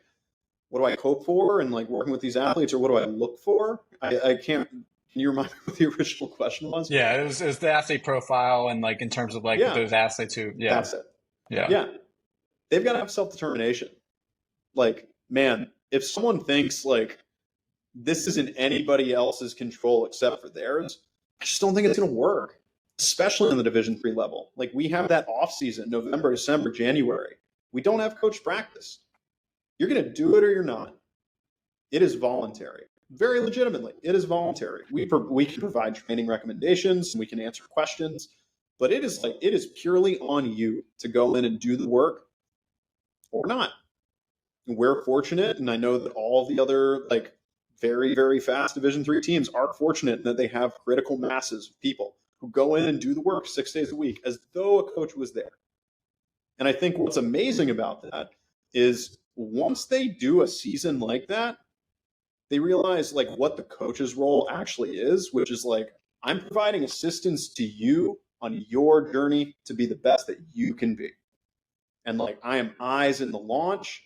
what do I hope for? And like working with these athletes, or what do I look for? I can't. Can you remind me what the original question was? Yeah, it was the athlete profile, and like in terms of like those athletes who, that's it. Yeah. They've got to have self-determination. Like, man, if someone thinks like this isn't anybody else's control except for theirs, I just don't think it's going to work, especially on the Division III level. Like, we have that off season, November, December, January. We don't have coach practice. You're going to do it or you're not. It is voluntary. Very legitimately, it is voluntary. We can provide training recommendations, and we can answer questions, but it is purely on you to go in and do the work or not. We're fortunate, and I know that all the other like very, very fast Division III teams are fortunate that they have critical masses of people who go in and do the work 6 days a week as though a coach was there. And I think what's amazing about that is once they do a season like that, they realize like what the coach's role actually is, which is like, I'm providing assistance to you on your journey to be the best that you can be. And like, I am eyes in the launch.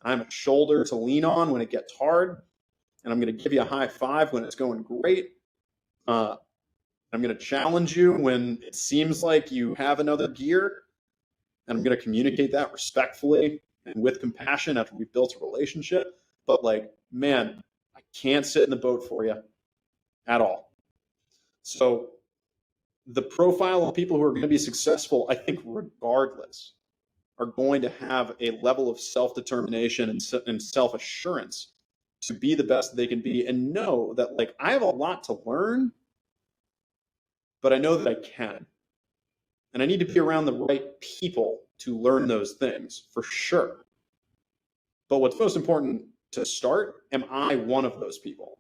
I'm a shoulder to lean on when it gets hard. And I'm going to give you a high five when it's going great. I'm going to challenge you when it seems like you have another gear. And I'm going to communicate that respectfully and with compassion after we've built a relationship. But like, man, I can't sit in the boat for you at all. So the profile of people who are going to be successful, I think regardless, are going to have a level of self-determination and self-assurance to be the best they can be, and know that like, I have a lot to learn, but I know that I can. And I need to be around the right people to learn those things for sure. But what's most important to start, am I one of those people?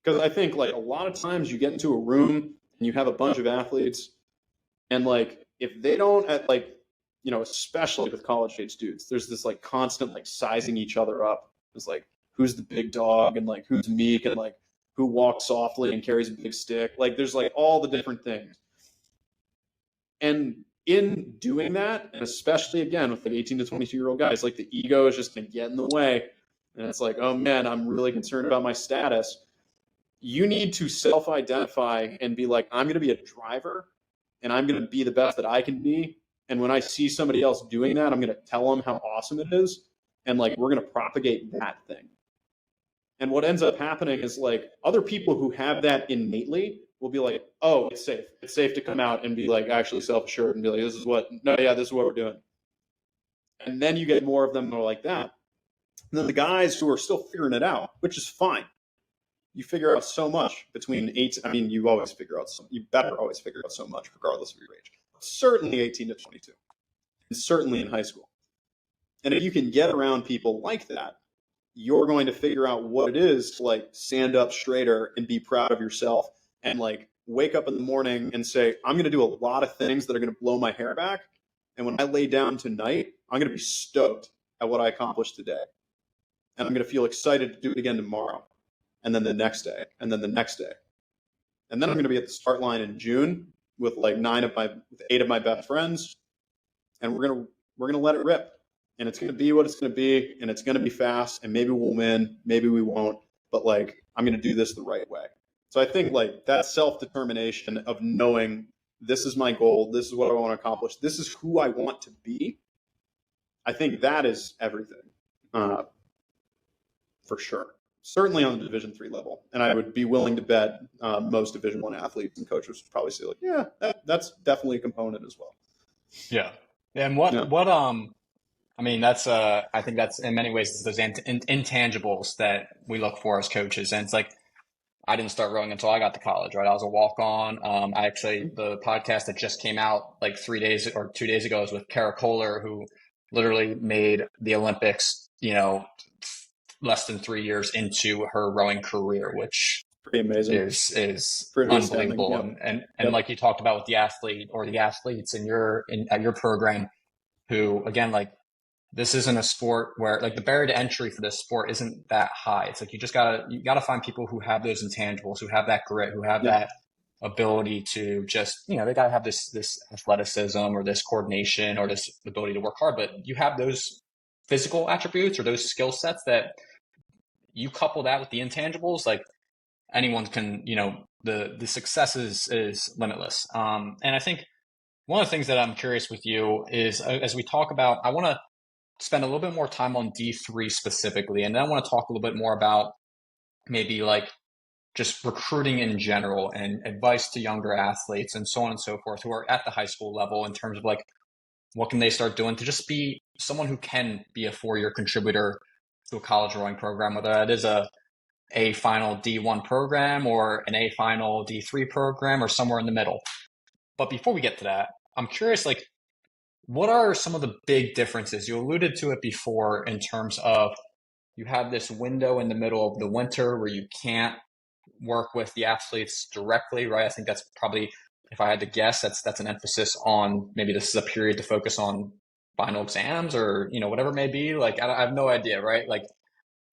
Because I think like a lot of times you get into a room and you have a bunch of athletes, and like, if they don't at like, especially with college age dudes, there's this like constant like sizing each other up. It's like, who's the big dog, and like who's meek, and like who walks softly and carries a big stick. Like, there's like all the different things. And in doing that, and especially again with like 18 to 22-year-old guys, like the ego is just going to get in the way. And it's like, oh man, I'm really concerned about my status. You need to self-identify and be like, I'm going to be a driver, and I'm going to be the best that I can be. And when I see somebody else doing that, I'm going to tell them how awesome it is. And like, we're going to propagate that thing. And what ends up happening is like, other people who have that innately will be like, oh, it's safe. It's safe to come out and be like actually self-assured and be like, this is what we're doing. And then you get more of them that are like that. And then the guys who are still figuring it out, which is fine. You figure out so much between you always figure out you better always figure out so much regardless of your age. Certainly 18 to 22, and certainly in high school. And if you can get around people like that, you're going to figure out what it is to like stand up straighter and be proud of yourself, and like wake up in the morning and say, I'm going to do a lot of things that are going to blow my hair back. And when I lay down tonight, I'm going to be stoked at what I accomplished today. And I'm going to feel excited to do it again tomorrow. And then the next day, and then the next day. And then I'm going to be at the start line in June with like 8 of my best friends. And we're going to let it rip. And it's going to be what it's going to be, and it's going to be fast, and maybe we'll win, maybe we won't, but like, I'm going to do this the right way. So I think like that self-determination of knowing this is my goal, this is what I want to accomplish, this is who I want to be, I think that is everything, for sure. Certainly on the Division III level. And I would be willing to bet most Division I athletes and coaches would probably say like, yeah, that's definitely a component as well. Yeah. And I mean, that's I think that's in many ways those intangibles that we look for as coaches. And it's like, I didn't start rowing until I got to college, right? I was a walk-on. The podcast that just came out like 3 days or 2 days ago was with Kara Kohler, who literally made the Olympics, less than 3 years into her rowing career, which Pretty amazing. is Pretty astounding. unbelievable. Yep. And like you talked about with the athlete or the athletes at your program, who again, like, this isn't a sport where, like, the barrier to entry for this sport isn't that high. It's like you gotta find people who have those intangibles, who have that grit, who have Yep. that ability to just, they gotta have this athleticism or this coordination or this ability to work hard. But you have those physical attributes or those skill sets that you couple that with the intangibles, like, anyone can, the success is limitless. And I think one of the things that I'm curious with you is, as we talk about, I want to spend a little bit more time on D3 specifically, and then I want to talk a little bit more about maybe like just recruiting in general and advice to younger athletes and so on and so forth who are at the high school level in terms of like, what can they start doing to just be someone who can be a 4-year contributor to a college rowing program, whether that is a final D1 program or an A final D3 program or somewhere in the middle. But before we get to that, I'm curious, like, what are some of the big differences? You alluded to it before in terms of you have this window in the middle of the winter where you can't work with the athletes directly, right? I think that's probably, if I had to guess, that's an emphasis on maybe this is a period to focus on final exams or, whatever it may be. Like, I have no idea, right? Like,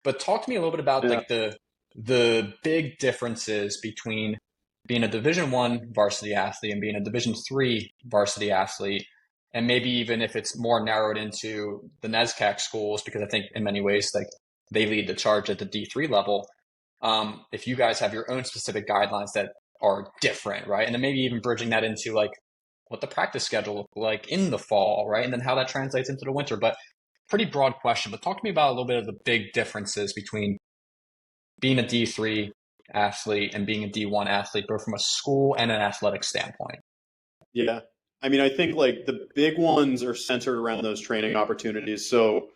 but talk to me a little bit about like the big differences between being a Division I varsity athlete and being a Division III varsity athlete, and maybe even if it's more narrowed into the NESCAC schools, because I think in many ways, like, they lead the charge at the D3 level. If you guys have your own specific guidelines that are different, right? And then maybe even bridging that into like what the practice schedule look like in the fall, right? And then how that translates into the winter. But pretty broad question, but talk to me about a little bit of the big differences between being a D3 athlete and being a D1 athlete, both from a school and an athletic standpoint. Yeah. I mean, I think like the big ones are centered around those training opportunities. So,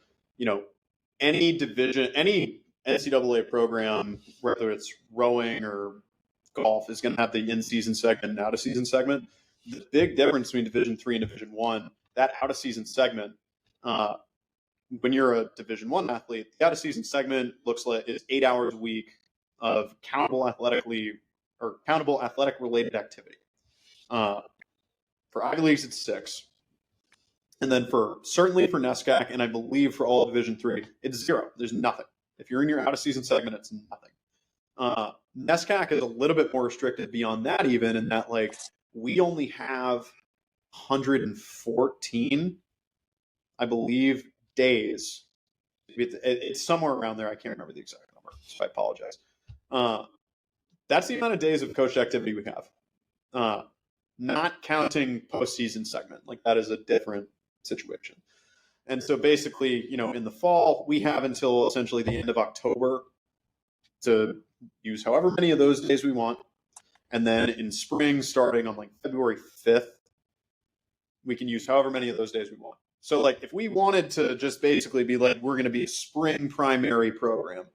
any division, any NCAA program, whether it's rowing or golf, is going to have the in-season segment and out-of-season segment. The big difference between Division III and Division I, that out-of-season segment, when you're a Division I athlete, the out-of-season segment looks like it's 8 hours a week of countable athletic-related activity. For Ivy Leagues, it's 6. And then certainly for NESCAC, and I believe for all of Division III, it's 0. There's nothing. If you're in your out-of-season segment, it's nothing. NESCAC is a little bit more restricted beyond that, even in that, like, we only have 114, I believe, days. It's somewhere around there. I can't remember the exact number, so I apologize. That's the amount of days of coached activity we have. Not counting postseason segment. Like, that is a different situation. And so basically, in the fall, we have until essentially the end of October to use however many of those days we want. And then in spring, starting on like February 5th, we can use however many of those days we want. So like, if we wanted to just basically be like, we're going to be a spring primary program,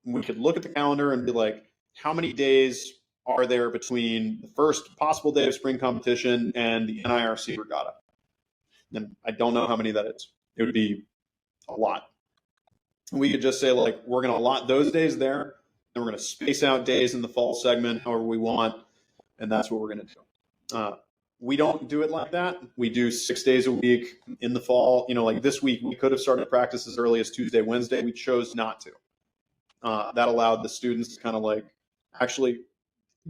we could look at the calendar and be like, how many days are there between the first possible day of spring competition and the NIRC regatta? And I don't know how many that is. It would be a lot. We could just say, like, we're going to allot those days there, and we're going to space out days in the fall segment however we want, and that's what we're going to do. We don't do it like that. We do 6 days a week in the fall. Like this week, we could have started practice as early as Tuesday, Wednesday. We chose not to. That allowed the students to kind of like actually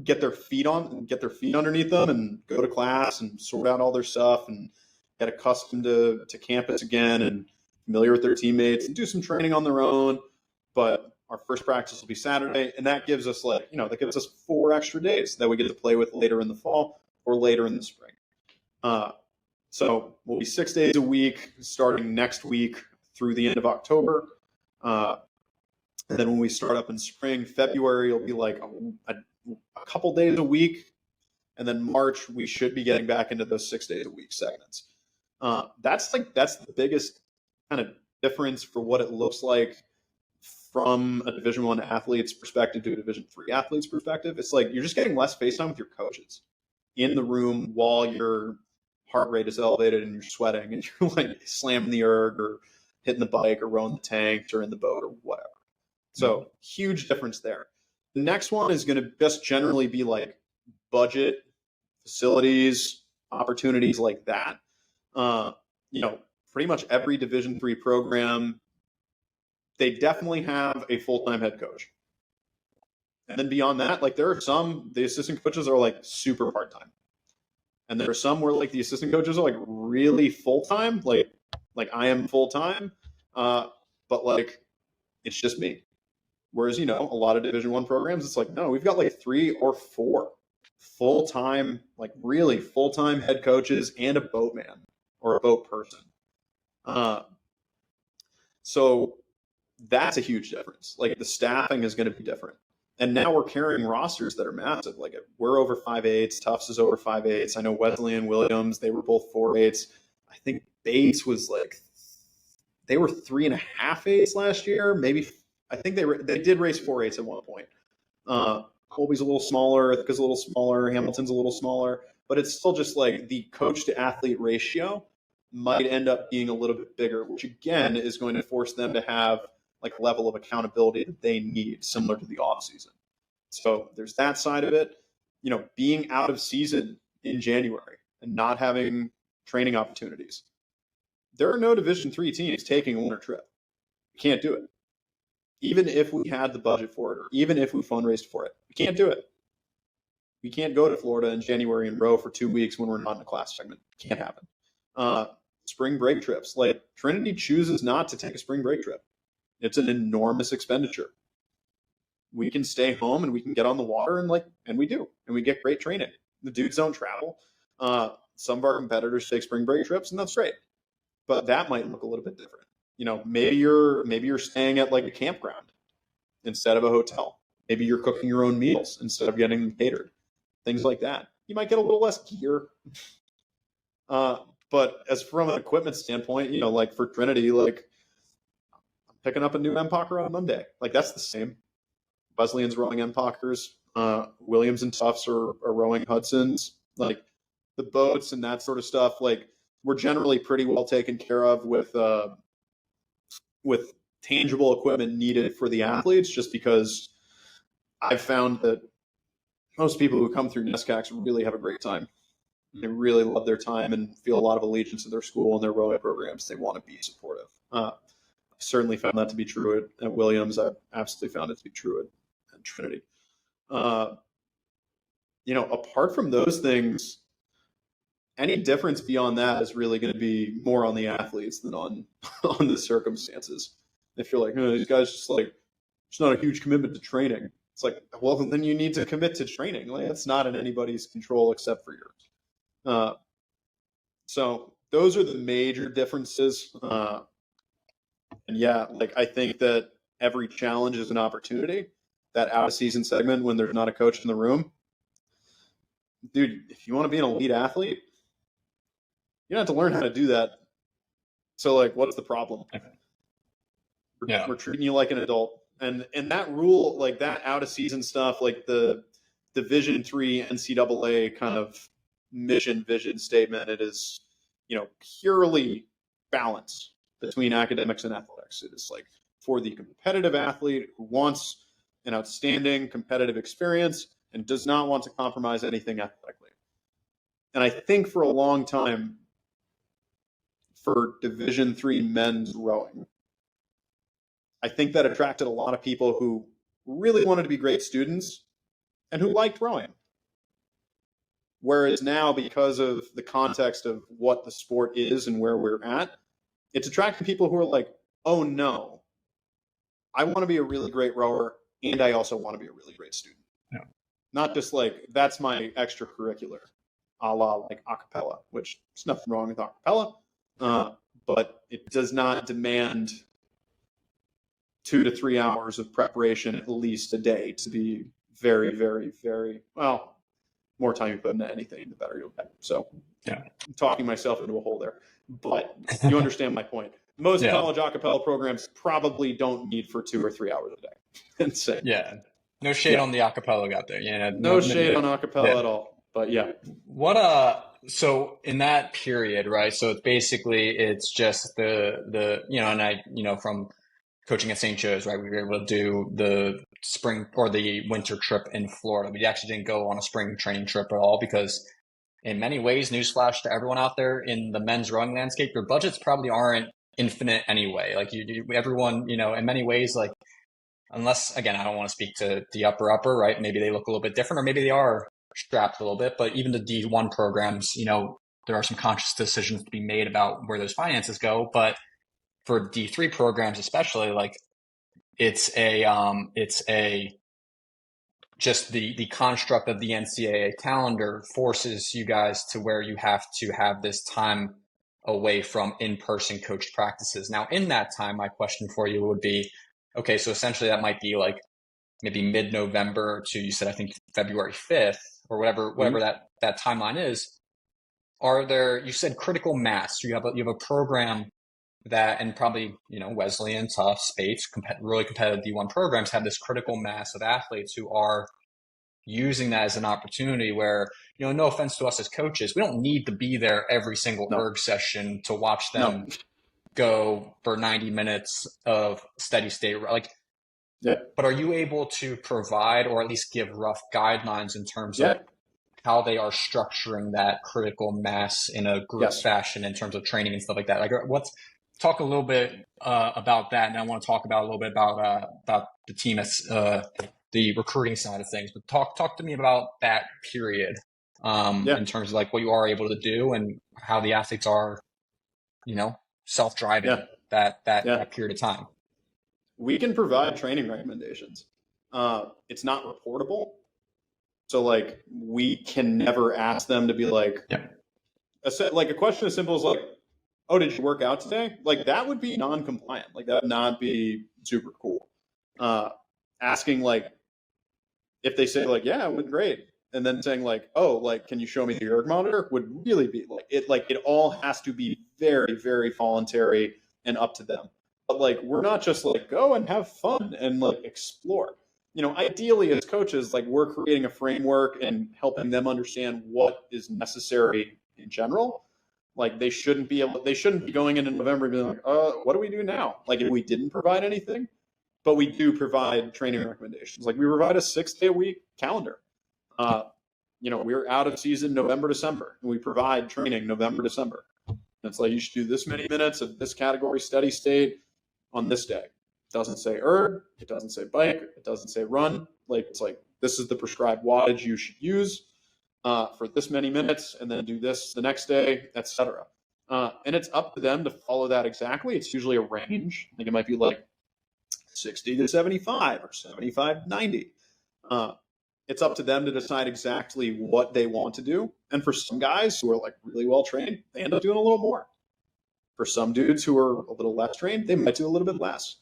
get their feet underneath them and go to class and sort out all their stuff and get accustomed to campus again and familiar with their teammates and do some training on their own. But our first practice will be Saturday, and that gives us 4 extra days that we get to play with later in the fall or later in the spring. So we'll be 6 days a week starting next week through the end of October. And then when we start up in spring, February will be like a couple days a week. And then March, we should be getting back into those 6 days a week segments. That's the biggest kind of difference for what it looks like from a Division I athlete's perspective to a Division III athlete's perspective. It's like you're just getting less face time with your coaches in the room while your heart rate is elevated and you're sweating and you're like slamming the erg or hitting the bike or rowing the tank or in the boat or whatever. So huge difference there. The next one is going to just generally be like budget, facilities, opportunities like that. Uh, you know, pretty much every Division III program, they definitely have a full-time head coach. And then beyond that, like there are some, the assistant coaches are like super part-time. And there are some where like the assistant coaches are like really full-time, like I am full-time, but like it's just me. Whereas, a lot of Division I programs, it's like, no, we've got like 3 or 4 full-time, like really full-time head coaches and a boatman or a boat person. So that's a huge difference. Like the staffing is going to be different. And now we're carrying rosters that are massive. Like we're over 5'8", Tufts is over 5'8". I know Wesley and Williams, they were both 4'8". I think Bates was like, they were 3.5 last year. Maybe, I think they did race 4'8" at one point. Colby's a little smaller, Ithaca's a little smaller, Hamilton's a little smaller, but it's still just like the coach to athlete ratio might end up being a little bit bigger, which again is going to force them to have like a level of accountability that they need, similar to the off season. So there's that side of it. Being out of season in January and not having training opportunities. There are no Division III teams taking a winter trip. You can't do it. Even if we had the budget for it, or even if we fundraised for it, we can't do it. We can't go to Florida in January and row for 2 weeks when we're not in a class segment. Can't happen. Spring break trips. Like Trinity chooses not to take a spring break trip. It's an enormous expenditure. We can stay home and we can get on the water and we do, and we get great training. The dudes don't travel. Some of our competitors take spring break trips, and that's great. But that might look a little bit different. Maybe you're staying at like a campground instead of a hotel. Maybe you're cooking your own meals instead of getting them catered. Things like that. You might get a little less gear. But as from an equipment standpoint, like for Trinity, like I'm picking up a new MPOCR on Monday. Like that's the same. Wesleyan's rowing MPOCRs. Williams and Tufts are rowing Hudsons. Like the boats and that sort of stuff. Like we're generally pretty well taken care of with tangible equipment needed for the athletes, just because I've found that most people who come through NESCACs really have a great time. They really love their time and feel a lot of allegiance to their school and their rowing programs. They want to be supportive. I certainly found that to be true at Williams. I've absolutely found it to be true at Trinity. Apart from those things, any difference beyond that is really going to be more on the athletes than on the circumstances. If you're like, these guys just like, it's not a huge commitment to training. It's like, well, then you need to commit to training. Like it's not in anybody's control except for yours. So those are the major differences. And yeah, like I think that every challenge is an opportunity. That out of season segment when there's not a coach in the room, dude, if you want to be an elite athlete, you have to learn how to do that. So like, what's the problem? We're treating you like an adult. And that rule, like that out of season stuff, like the Division III NCAA kind of mission vision statement, it is, purely balance between academics and athletics. It is like for the competitive athlete who wants an outstanding competitive experience and does not want to compromise anything athletically. And I think for a long time, for Division III men's rowing, I think that attracted a lot of people who really wanted to be great students and who liked rowing. Whereas now, because of the context of what the sport is and where we're at, it's attracting people who are like, oh no, I want to be a really great rower and I also want to be a really great student. Yeah. Not just like, that's my extracurricular, a la like acapella, which there's nothing wrong with acapella, but it does not demand 2 to 3 hours of preparation at least a day to be very, very, very well. More time you put into anything, the better you'll get. So, yeah, I'm talking myself into a hole there, but you understand my point. Most college acapella programs probably don't need for 2 or 3 hours a day. Insane. Yeah. No shade on the acapella out there. Yeah. No shade on acapella at all. But yeah. So in that period, right? So it's basically, it's just and from coaching at St. Joe's, right? We were able to do the spring or the winter trip in Florida. We actually didn't go on a spring training trip at all because in many ways, newsflash to everyone out there in the men's rowing landscape, your budgets probably aren't infinite anyway. Like everyone, in many ways, like unless, again, I don't want to speak to the upper, right? Maybe they look a little bit different or maybe they are strapped a little bit, but even the D1 programs, there are some conscious decisions to be made about where those finances go. But for D3 programs, especially, like it's just the construct of the NCAA calendar forces you guys to where you have to have this time away from in-person coached practices. Now, in that time, my question for you would be, okay, so essentially that might be like maybe mid-November to, you said, I think February 5th or whatever that timeline is. Are there, you said critical mass, so you have a program that, and probably, Wesleyan, Tufts, Spates, really competitive D1 programs have this critical mass of athletes who are using that as an opportunity where, no offense to us as coaches, we don't need to be there every single erg session to watch them go for 90 minutes of steady state. Like, but are you able to provide or at least give rough guidelines in terms of how they are structuring that critical mass in a group fashion in terms of training and stuff like that? Like, talk a little bit about that, and I want to talk about a little bit about the team as the recruiting side of things. But talk to me about that period in terms of like what you are able to do and how the athletes are, self-driving that period of time. We can provide training recommendations. It's not reportable. So like we can never ask them to be like, a question as simple as like, oh, did you work out today? Like that would be non-compliant. Like that would not be super cool. Asking like, if they say like, yeah, it went great. And then saying like, oh, like, can you show me the erg monitor would really be it all has to be very, very voluntary and up to them. But like, we're not just like, go and have fun and like explore. Ideally as coaches, like we're creating a framework and helping them understand what is necessary in general. Like they shouldn't be going into November and being like, what do we do now? Like if we didn't provide anything, but we do provide training recommendations. Like we provide a 6-day-a-week calendar. We're out of season November, December, and we provide training November, December. And it's like, you should do this many minutes of this category steady state on this day. It doesn't say erg, it doesn't say bike, it doesn't say run. Like it's like, this is the prescribed wattage you should use for this many minutes, and then do this the next day, etc. And it's up to them to follow that exactly. It's usually a range. Like it might be like 60 to 75 or 75 to 90. It's up to them to decide exactly what they want to do. And for some guys who are like really well trained, they end up doing a little more. For some dudes who are a little less trained, they might do a little bit less.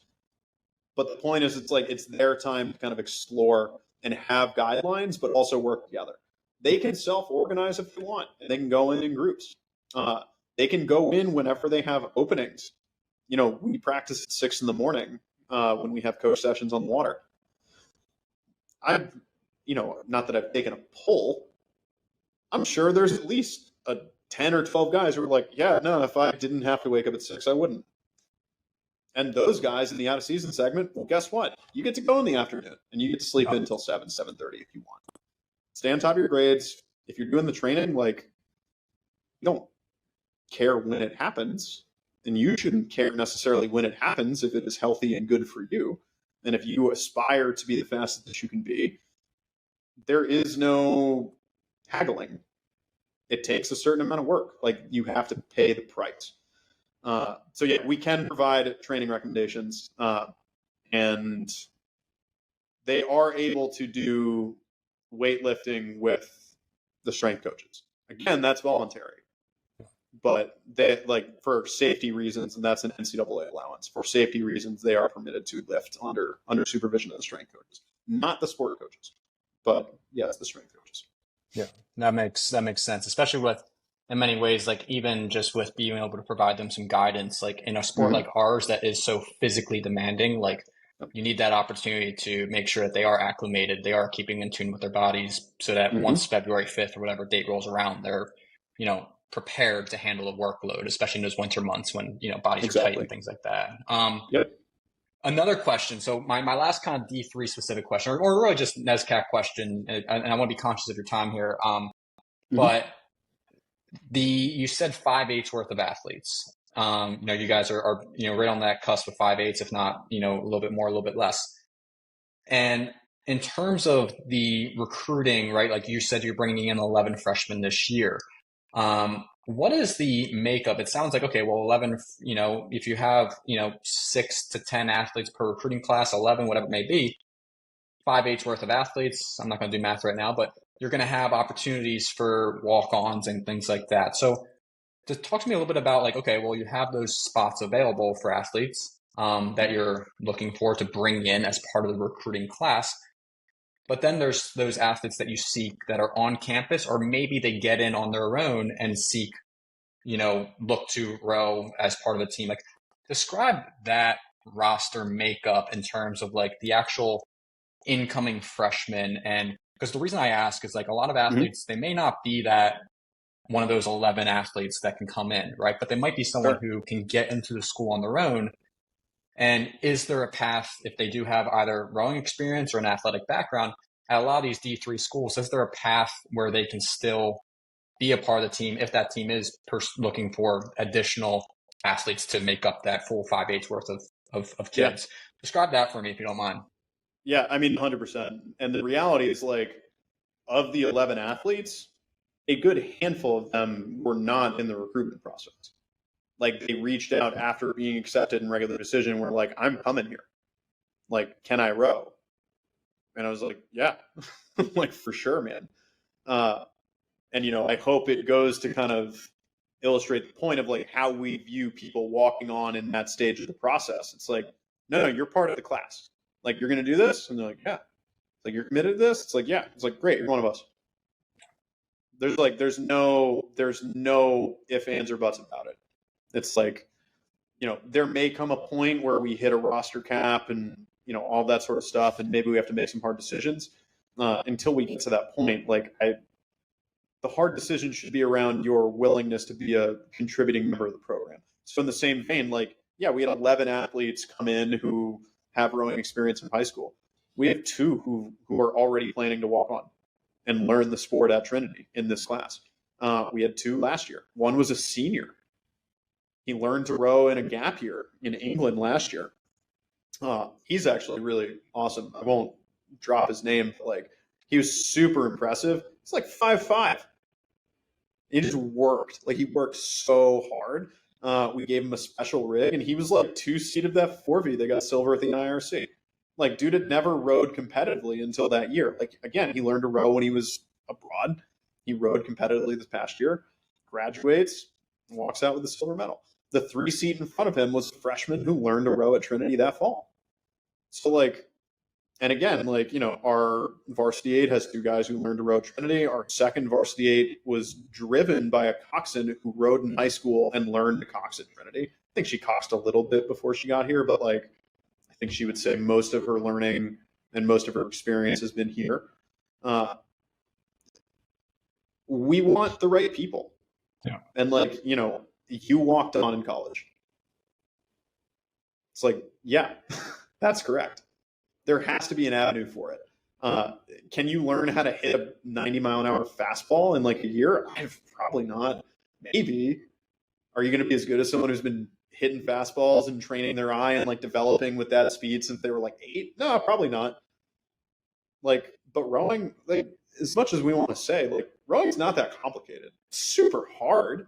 But the point is, it's like, it's their time to kind of explore and have guidelines, but also work together. They can self-organize if they want, and they can go in groups. They can go in whenever they have openings. We practice at 6 a.m. When we have coach sessions on the water. Not that I've taken a poll. I'm sure there's at least 10 or 12 guys who are like, yeah, no, if I didn't have to wake up at 6, I wouldn't. And those guys in the out-of-season segment, well, guess what? You get to go in the afternoon, and you get to sleep in until 7:30 if you want. Stay on top of your grades. If you're doing the training, like, you don't care when it happens, and you shouldn't care necessarily when it happens if it is healthy and good for you. And if you aspire to be the fastest that you can be, there is no haggling. It takes a certain amount of work. Like you have to pay the price. So yeah, we can provide training recommendations, and they are able to do weightlifting with the strength coaches. Again, that's voluntary, but they, like, for safety reasons, and that's an NCAA allowance. For safety reasons, they are permitted to lift under supervision of the strength coaches, not the sport coaches, but yes, the strength coaches. Yeah, that makes sense, especially with, in many ways, like even just with being able to provide them some guidance, like in a sport like ours that is so physically demanding, like you need that opportunity to make sure that they are acclimated, they are keeping in tune with their bodies, so that once February 5th or whatever date rolls around, they're, prepared to handle the workload, especially in those winter months when, bodies are tight and things like that. Another question. So my last kind of D3 specific question, or really just NESCAC question, and I want to be conscious of your time here. Mhm. But you said 5/8 worth of athletes. You guys are right on that cusp of 5/8, if not a little bit more, a little bit less. And in terms of the recruiting, right? Like you said, you're bringing in 11 freshmen this year. What is the makeup? It sounds like, okay, well, 11, if you have, 6 to 10 athletes per recruiting class, 11, whatever it may be, 5/8 worth of athletes. I'm not going to do math right now, but you're going to have opportunities for walk-ons and things like that. So just talk to me a little bit about like, okay, well, you have those spots available for athletes that you're looking for to bring in as part of the recruiting class. But then there's those athletes that you seek that are on campus, or maybe they get in on their own and seek, look to row as part of a team. Like, describe that roster makeup in terms of like the actual incoming freshmen. And because the reason I ask is like a lot of Mhm. athletes, they may not be that one of those 11 athletes that can come in, right? But they might be someone Sure. who can get into the school on their own. And is there a path if they do have either rowing experience or an athletic background at a lot of these D3 schools? Is there a path where they can still be a part of the team if that team is looking for additional athletes to make up that full 5/8 worth of Yeah. kids? Describe that for me if you don't mind. Yeah. I mean, 100%. And the reality is like, of the 11 athletes, a good handful of them were not in the recruitment process. Like they reached out after being accepted in regular decision, were like, I'm coming here. Like, can I row? And I was like, yeah, like for sure, man. Uh, and I hope it goes to kind of illustrate the point of like how we view people walking on in that stage of the process. It's like, no, you're part of the class. Like you're going to do this, and they're like, yeah. It's like you're committed to this. It's like, yeah. It's like, great, you're one of us. There's no if, ands, or buts about it. It's like, there may come a point where we hit a roster cap and all that sort of stuff, and maybe we have to make some hard decisions. Until we get to that point, the hard decision should be around your willingness to be a contributing member of the program. So in the same vein, like, yeah, we had 11 athletes come in who have rowing experience in high school. We have two who are already planning to walk on and learn the sport at Trinity in this class. We had two last year. One was a senior. He learned to row in a gap year in England last year. He's actually really awesome. I won't drop his name, but like he was super impressive. He's like 5'5". He just worked. Like he worked so hard. We gave him a special rig, and he was like 2 seat of that 4V. They got silver at the IRC. Like, dude had never rowed competitively until that year. Like, again, he learned to row when he was abroad. He rowed competitively this past year, graduates, walks out with a silver medal. The 3 seat in front of him was a freshman who learned to row at Trinity that fall. So, like, and again, like, our varsity 8 has two guys who learned to row at Trinity. Our second varsity 8 was driven by a coxswain who rowed in high school and learned to cox at Trinity. I think she coxed a little bit before she got here, but like, I think she would say most of her learning and most of her experience has been here. Uh, we want the right people. Yeah. And like, you walked on in college. It's like, yeah, that's correct. There has to be an avenue for it. Can you learn how to hit a 90-mile-an-hour fastball in like a year? Probably not. Maybe. Are you going to be as good as someone who's been hitting fastballs and training their eye and like developing with that speed since they were like 8? No, probably not. Like, but rowing, like, as much as we want to say, like, rowing's not that complicated. It's super hard.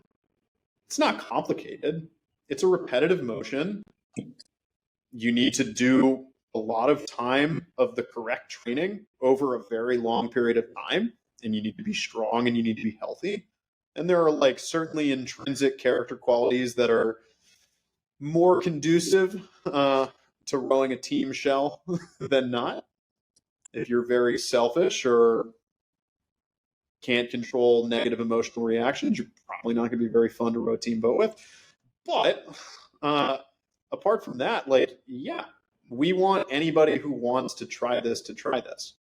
It's not complicated. It's a repetitive motion. You need to do a lot of time of the correct training over a very long period of time, and you need to be strong and you need to be healthy. And there are like certainly intrinsic character qualities that are more conducive to rowing a team shell than not. If you're very selfish or can't control negative emotional reactions, you're probably not going to be very fun to row a team boat with. But apart from that, like, yeah, we want anybody who wants to try this to try this.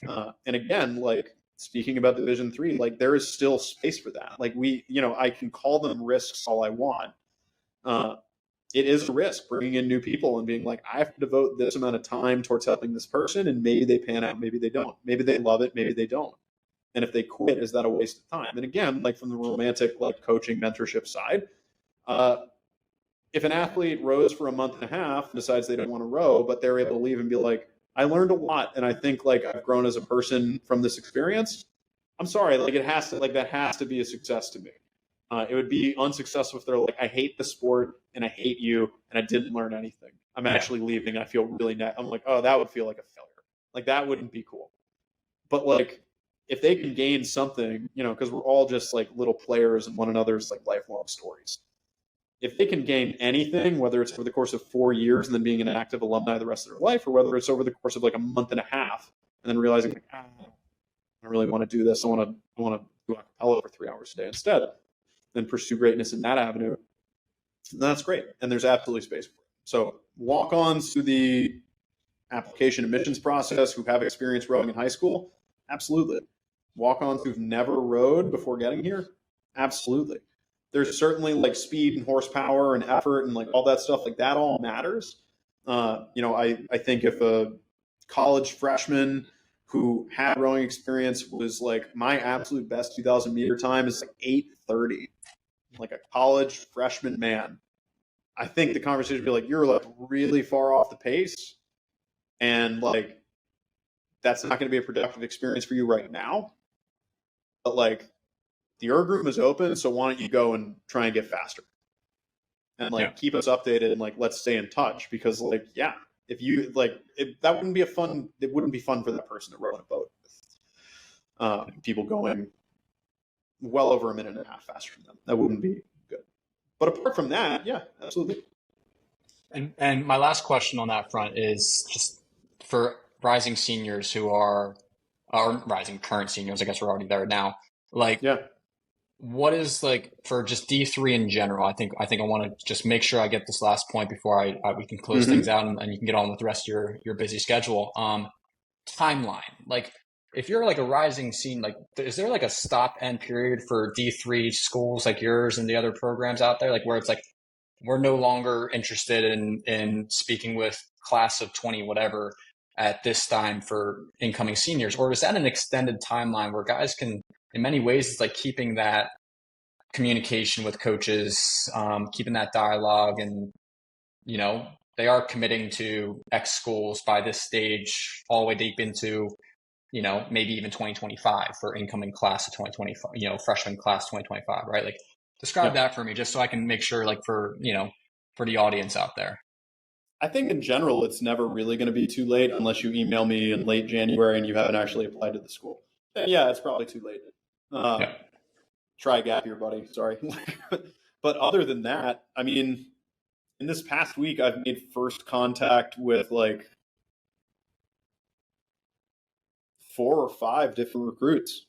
And again, like speaking about Division 3, like there is still space for that. Like I can call them risks all I want. it is a risk bringing in new people and being like, I have to devote this amount of time towards helping this person, and maybe they pan out, maybe they don't, maybe they love it, maybe they don't. And if they quit, is that a waste of time? And again, like from the romantic, like coaching mentorship side, uh, if an athlete rows for a month and a half and decides they don't want to row, but they're able to leave and be like, I learned a lot, and I think like I've grown as a person from this experience. I'm sorry, like it has to, like that has to be a success to me. It would be unsuccessful if they're like, I hate the sport and I hate you and I didn't learn anything. I'm actually leaving. I feel really I'm like, oh, that would feel like a failure. Like that wouldn't be cool. But like, if they can gain something, you know, because we're all just like little players in one another's like lifelong stories. If they can gain anything, whether it's over the course of 4 years and then being an active alumni the rest of their life, or whether it's over the course of like a month and a half and then realizing, like, I don't really want to do this. I want to do acapella for 3 hours a day instead, then pursue greatness in that avenue. That's great. And there's absolutely space for it. So walk-ons to the application admissions process who have experience rowing in high school, absolutely. Walk-ons who've never rowed before getting here, absolutely. There's certainly like speed and horsepower and effort and like all that stuff, like that all matters. You know, I think if a college freshman who had rowing experience was like, my absolute best 2,000 meter time is like 8:30, like a college freshman man, I think the conversation would be like, you're like really far off the pace, and like that's not going to be a productive experience for you right now. But like the erg room is open, so why don't you go and try and get faster and like keep us updated and like let's stay in touch, because like if you like that wouldn't be it wouldn't be fun for that person to row in a boat with people going well over a minute and a half faster than them. That wouldn't be good. But apart from that, yeah, absolutely. And my last question on that front is just for rising seniors who are rising current seniors, I guess we're already there now. Like, what is like for just D3 in general? I think I want to just make sure I get this last point before we can close things out and you can get on with the rest of your busy schedule. Timeline, like if you're like a rising senior, like is there like a stop end period for D3 schools like yours and the other programs out there, like where it's like we're no longer interested in speaking with class of 20 whatever at this time for incoming seniors? Or is that an extended timeline where guys can, in many ways, it's like keeping that communication with coaches, keeping that dialogue, and you know they are committing to X schools by this stage all the way deep into, you know, maybe even 2025 for incoming class of 2025, you know, freshman class 2025, right? Like describe that for me, just so I can make sure, like for, you know, for the audience out there. I think in general, it's never really going to be too late unless you email me in late January and you haven't actually applied to the school. Yeah, it's probably too late. Try a gap year, buddy. Sorry. But other than that, I mean, in this past week, I've made first contact with like 4 or 5 different recruits,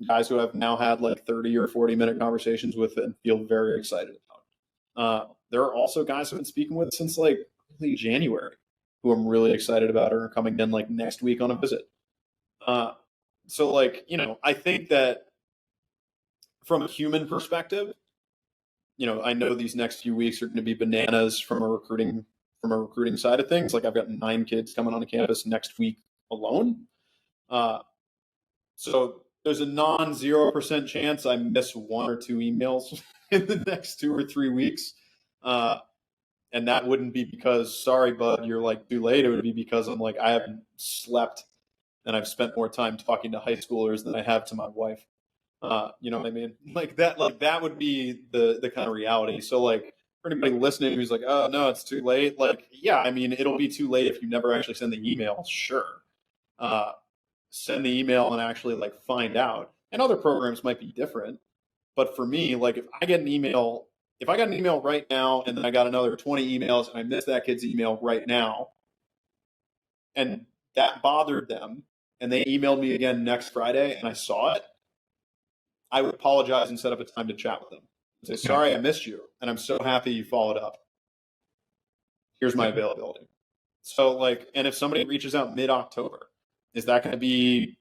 guys who I've now had like 30 or 40-minute conversations with and feel very excited about. There are also guys I've been speaking with since like early January who I'm really excited about are coming in like next week on a visit. So like, you know, I think that from a human perspective, you know, I know these next few weeks are going to be bananas from a recruiting side of things. Like I've got 9 kids coming on the campus next week alone. So there's a non-0% chance I miss 1 or 2 emails in the next 2 or 3 weeks. And that wouldn't be because, sorry, bud, you're like too late. It would be because I'm like, I haven't slept and I've spent more time talking to high schoolers than I have to my wife. You know what I mean? Like that would be the kind of reality. So like for anybody listening who's like, oh no, it's too late. Like, yeah, I mean, it'll be too late if you never actually send the email. Sure. Send the email and actually like find out. And other programs might be different. But for me, like if I got an email right now and then I got another 20 emails and I missed that kid's email right now and that bothered them and they emailed me again next Friday and I saw it, I would apologize and set up a time to chat with them. Say, sorry, I missed you, and I'm so happy you followed up. Here's my availability. So, like, and if somebody reaches out mid-October, is that going to be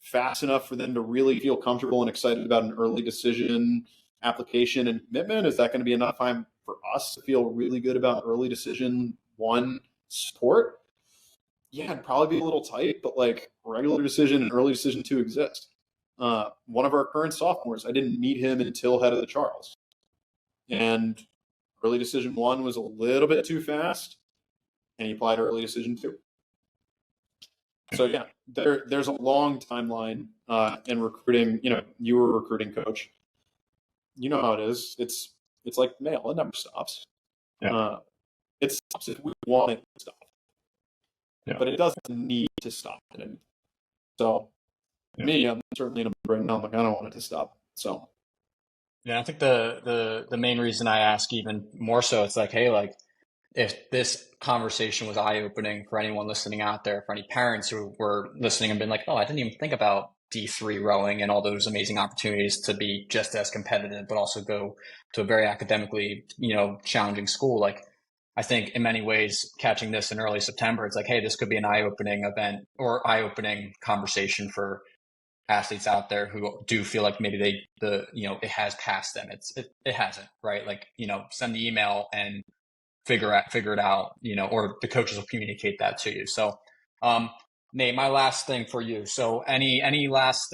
fast enough for them to really feel comfortable and excited about an early decision, application, and commitment? Is that going to be enough time for us to feel really good about early decision one support, yeah, it'd probably be a little tight, but like regular decision and early decision two exist. One of our current sophomores, I didn't meet him until head of the Charles. And early decision one was a little bit too fast, and he applied early decision two. So yeah, there's a long timeline in recruiting. You know, you were a recruiting coach. You know how it is. It's like mail; it never stops. Yeah. It stops if we want it to stop, Yeah. but it doesn't need to stop. So, me, I'm certainly in a mood right now. I'm like, I don't want it to stop. So, Yeah, I think the main reason I ask even more so, it's like, hey, like if this conversation was eye-opening for anyone listening out there, for any parents who were listening and been like, oh, I didn't even think about D3 rowing and all those amazing opportunities to be just as competitive, but also go to a very academically, challenging school. Like, I think in many ways, catching this in early September, it's like, hey, this could be an eye-opening event or eye-opening conversation for athletes out there who do feel like maybe it has passed them. It hasn't, right? Like, send the email and figure it out, or the coaches will communicate that to you. So, Nate, my last thing for you. So any last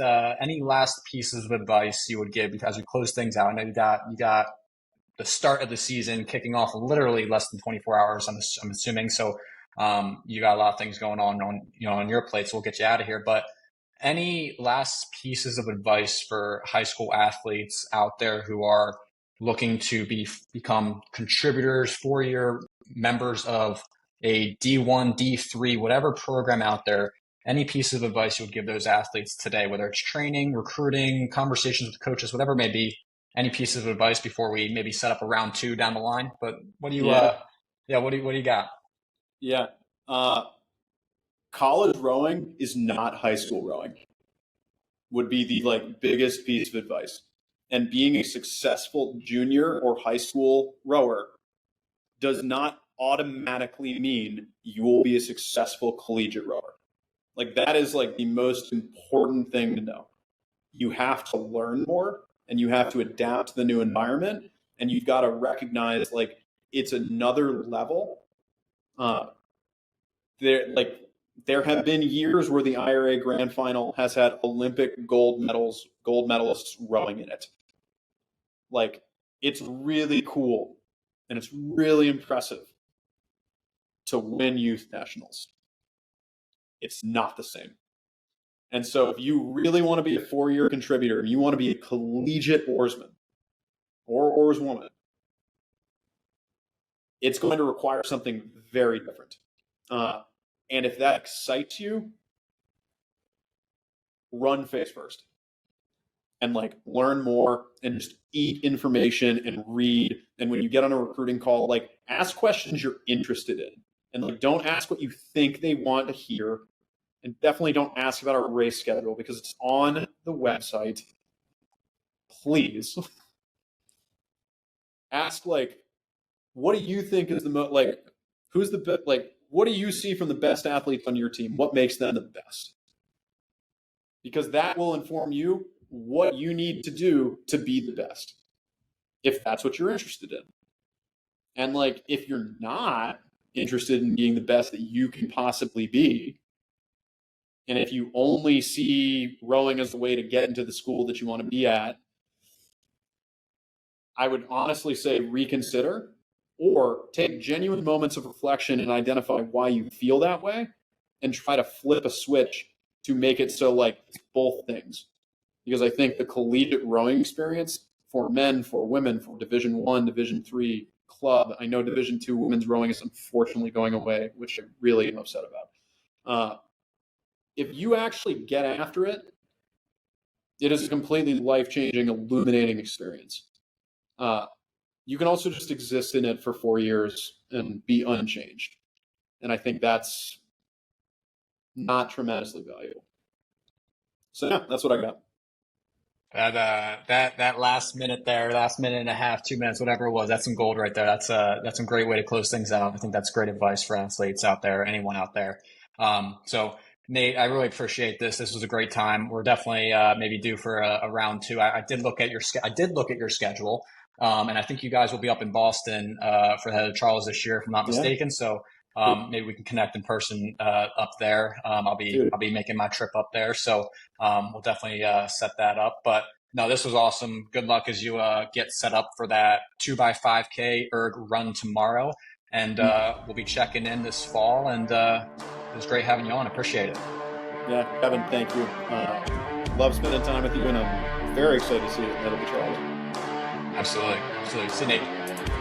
pieces of advice you would give as we close things out? I know you got the start of the season kicking off literally less than 24 hours. I'm assuming. So, you got a lot of things going on your plate. So we'll get you out of here. But any last pieces of advice for high school athletes out there who are looking to become contributors, 4-year members of a D1, D3, whatever program out there? Any piece of advice you would give those athletes today, whether it's training, recruiting, conversations with coaches, whatever it may be? Any pieces of advice before we maybe set up a round 2 down the line? But what do you, what do you got? yeah. College rowing is not high school rowing, would be the like biggest piece of advice. And being a successful junior or high school rower does not automatically mean you will be a successful collegiate rower. Like that is like the most important thing to know. You have to learn more and you have to adapt to the new environment, and you've got to recognize like it's another level. There have been years where the IRA Grand Final has had Olympic gold medalists rowing in it. Like, it's really cool and it's really impressive to win youth nationals. It's not the same. And so if you really want to be a 4-year contributor, you want to be a collegiate oarsman or oarswoman, it's going to require something very different. And if that excites you, run face first and like learn more and just eat information and read. And when you get on a recruiting call, like ask questions you're interested in, and like don't ask what you think they want to hear, and definitely don't ask about our race schedule because it's on the website. Please ask like, what do you think is the most like, who's the best, like, what do you see from the best athletes on your team? What makes them the best? Because that will inform you what you need to do to be the best, if that's what you're interested in. And like, if you're not interested in being the best that you can possibly be, and if you only see rowing as the way to get into the school that you want to be at, I would honestly say reconsider, or take genuine moments of reflection and identify why you feel that way and try to flip a switch to make it so like it's both things. Because I think the collegiate rowing experience for men, for women, for Division 1, Division 3 club, I know Division 2 women's rowing is unfortunately going away, which I really am upset about. If you actually get after it, it is a completely life-changing, illuminating experience. You can also just exist in it for 4 years and be unchanged. And I think that's not tremendously valuable. So yeah, that's what I got. That last minute there, last minute and a half, 2 minutes, whatever it was, that's some gold right there. That's some great way to close things out. I think that's great advice for athletes out there, anyone out there. So Nate, I really appreciate this. This was a great time. We're definitely maybe due for a round 2. I did look at your schedule. And I think you guys will be up in Boston for the Head of Charles this year, if I'm not Yeah. mistaken. So maybe we can connect in person up there. I'll Dude. be making my trip up there, so we'll definitely set that up. But no, this was awesome. Good luck as you get set up for that 2x5K erg run tomorrow, and we'll be checking in this fall. And it was great having you on. Appreciate it. Yeah, Kevin, thank you. Love spending time with you, and I'm very excited to see you at the Head of the Charles. Absolutely. See you, Nate.